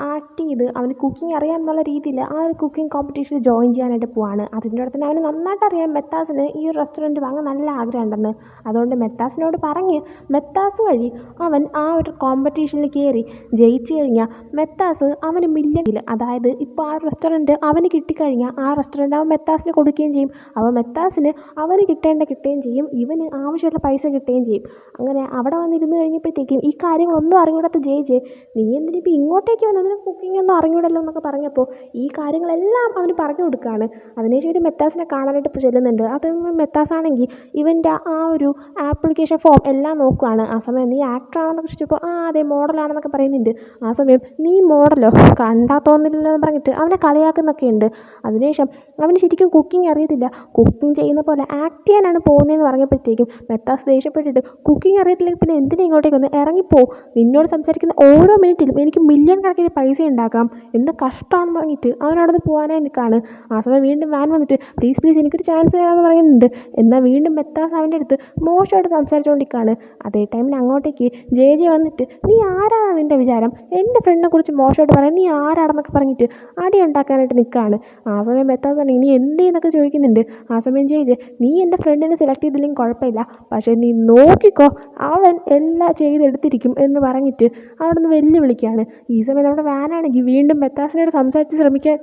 Speaker 1: ആക്ട് ചെയ്ത് അവന് കുക്കിംഗ് അറിയാമെന്നുള്ള രീതിയിൽ ആ ഒരു കുക്കിംഗ് കോമ്പറ്റീഷനിൽ ജോയിൻ ചെയ്യാനായിട്ട് പോവാണ്. അതിൻ്റെ അടുത്ത് തന്നെ അവന് നന്നായിട്ട് അറിയാം മെത്താസിന് ഈ ഒരു റെസ്റ്റോറൻറ്റ് വാങ്ങാൻ നല്ല ആഗ്രഹം ഉണ്ടെന്ന്. അതുകൊണ്ട് മെത്താസിനോട് പറഞ്ഞ് മെത്താസ് വഴി അവൻ ആ ഒരു കോമ്പറ്റീഷനിൽ കയറി ജയിച്ചു കഴിഞ്ഞാൽ മെത്താസ് അവന് മില്യണിൽ, അതായത് ഇപ്പോൾ ആ റെസ്റ്റോറൻറ്റ് അവന് കിട്ടിക്കഴിഞ്ഞാൽ ആ റെസ്റ്റോറൻറ്റ് അവൻ മെത്താസിന് കൊടുക്കുകയും ചെയ്യും. അപ്പോൾ മെത്താസിന് അവന് കിട്ടുകയും ചെയ്യും, ഇവന് ആവശ്യമുള്ള പൈസ കിട്ടുകയും ചെയ്യും. അങ്ങനെ അവിടെ വന്നിരുന്ന് കഴിഞ്ഞപ്പോഴത്തേക്കും ഈ കാര്യങ്ങളൊന്നും അറിഞ്ഞൂടാത്ത ജെ നീ എന്തിനിപ്പോൾ ഇങ്ങോട്ടേക്ക് വന്നത്, കുക്കിംഗ് ഒന്നും അറിഞ്ഞൂടല്ലോ എന്നൊക്കെ പറഞ്ഞപ്പോൾ ഈ കാര്യങ്ങളെല്ലാം അവന് പറഞ്ഞു കൊടുക്കുകയാണ്. അതിനുശേഷം ഒരു മെത്താസിനെ കാണാനായിട്ട് ഇപ്പോൾ ചെല്ലുന്നുണ്ട്. അത് മെത്താസാണെങ്കിൽ ഇവൻ്റെ ആ ഒരു ആപ്ലിക്കേഷൻ ഫോം എല്ലാം നോക്കുകയാണ്. ആ സമയം നീ ആക്ടറാണെന്നൊക്കെ ചോദിച്ചപ്പോൾ അതെ മോഡലാണെന്നൊക്കെ പറയുന്നുണ്ട്. ആ സമയം നീ മോഡലോ, കണ്ടാൽ തോന്നില്ലല്ലോ എന്ന് പറഞ്ഞിട്ട് അവനെ കളിയാക്കുന്നൊക്കെ ഉണ്ട്. അതിനുശേഷം അവന് ശരിക്കും കുക്കിംഗ് അറിയത്തില്ല, കുക്കിംഗ് ചെയ്യുന്ന പോലെ ആക്ട് ചെയ്യാനാണ് പോകുന്നതെന്ന് പറഞ്ഞപ്പോഴത്തേക്കും മെത്താസ് ദേഷ്യപ്പെട്ടിട്ട് കുക്കിംഗ് അറിയത്തില്ലെങ്കിൽ പിന്നെ എന്തിനാ ഇങ്ങോട്ടേക്ക് വന്ന് ഇറങ്ങിപ്പോ, നിന്നോട് സംസാരിക്കുന്ന ഓരോ മിനിറ്റിലും എനിക്ക് മില്യൺ കണക്കിന് പൈസ ഉണ്ടാക്കാം, എന്ത് കഷ്ടമാണെന്ന് പറഞ്ഞിട്ട് അവനവിടെ നിന്ന് പോകാനായി നിൽക്കുകയാണ്. ആ സമയം വീണ്ടും വാൻ വന്നിട്ട് പ്ലീസ് എനിക്കൊരു ചാൻസ് തരാമെന്ന് പറയുന്നുണ്ട്. എന്നാൽ വീണ്ടും മെത്താസ് അവൻ്റെ അടുത്ത് മോശമായിട്ട് സംസാരിച്ചുകൊണ്ടിരിക്കുകയാണ്. അതേ ടൈമിന് അങ്ങോട്ടേക്ക് ജെ വന്നിട്ട് നീ ആരാണ് നിൻ്റെ വിചാരം, എൻ്റെ ഫ്രണ്ടിനെ കുറിച്ച് മോശമായിട്ട് പറയാൻ നീ ആരാണെന്നൊക്കെ പറഞ്ഞിട്ട് അടി ഉണ്ടാക്കാനായിട്ട് നിൽക്കുകയാണ്. ആ സമയം മെത്താസ് തന്നെ നീ എന്നൊക്കെ ചോദിക്കുന്നുണ്ട്. ആ സമയം ജെ നീ എൻ്റെ ഫ്രണ്ടിനെ സെലക്ട് ചെയ്തില്ലെങ്കിൽ കുഴപ്പമില്ല, പക്ഷേ നീ നോക്കിക്കോ അവൻ എല്ലാം ചെയ്തെടുത്തിരിക്കും എന്ന് പറഞ്ഞിട്ട് അവിടെ നിന്ന് വെല്ലുവിളിക്കുകയാണ്. ഈ സമയം നമ്മുടെ വാനാണെങ്കിൽ വീണ്ടും മെത്താസിനോട് സംസാരിച്ച് ശ്രമിക്കാൻ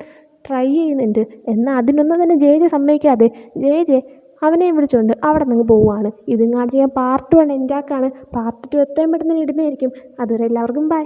Speaker 1: ട്രൈ ചെയ്യുന്നുണ്ട്. എന്നാൽ അതിനൊന്നും തന്നെ ജെ സമ്മതിക്കാതെ ജെ അവനെയും വിളിച്ചുകൊണ്ട് അവിടെ നിന്ന് പോവുകയാണ്. ഇതും കാണിച്ച് ഞാൻ പാർട്ട് 1 എൻ്റെ ആക്കാണ്. പാർട്ട് 2 എത്രയും പെട്ടെന്ന് ഇടുന്നതായിരിക്കും. അതുവരെ എല്ലാവർക്കും ബൈ.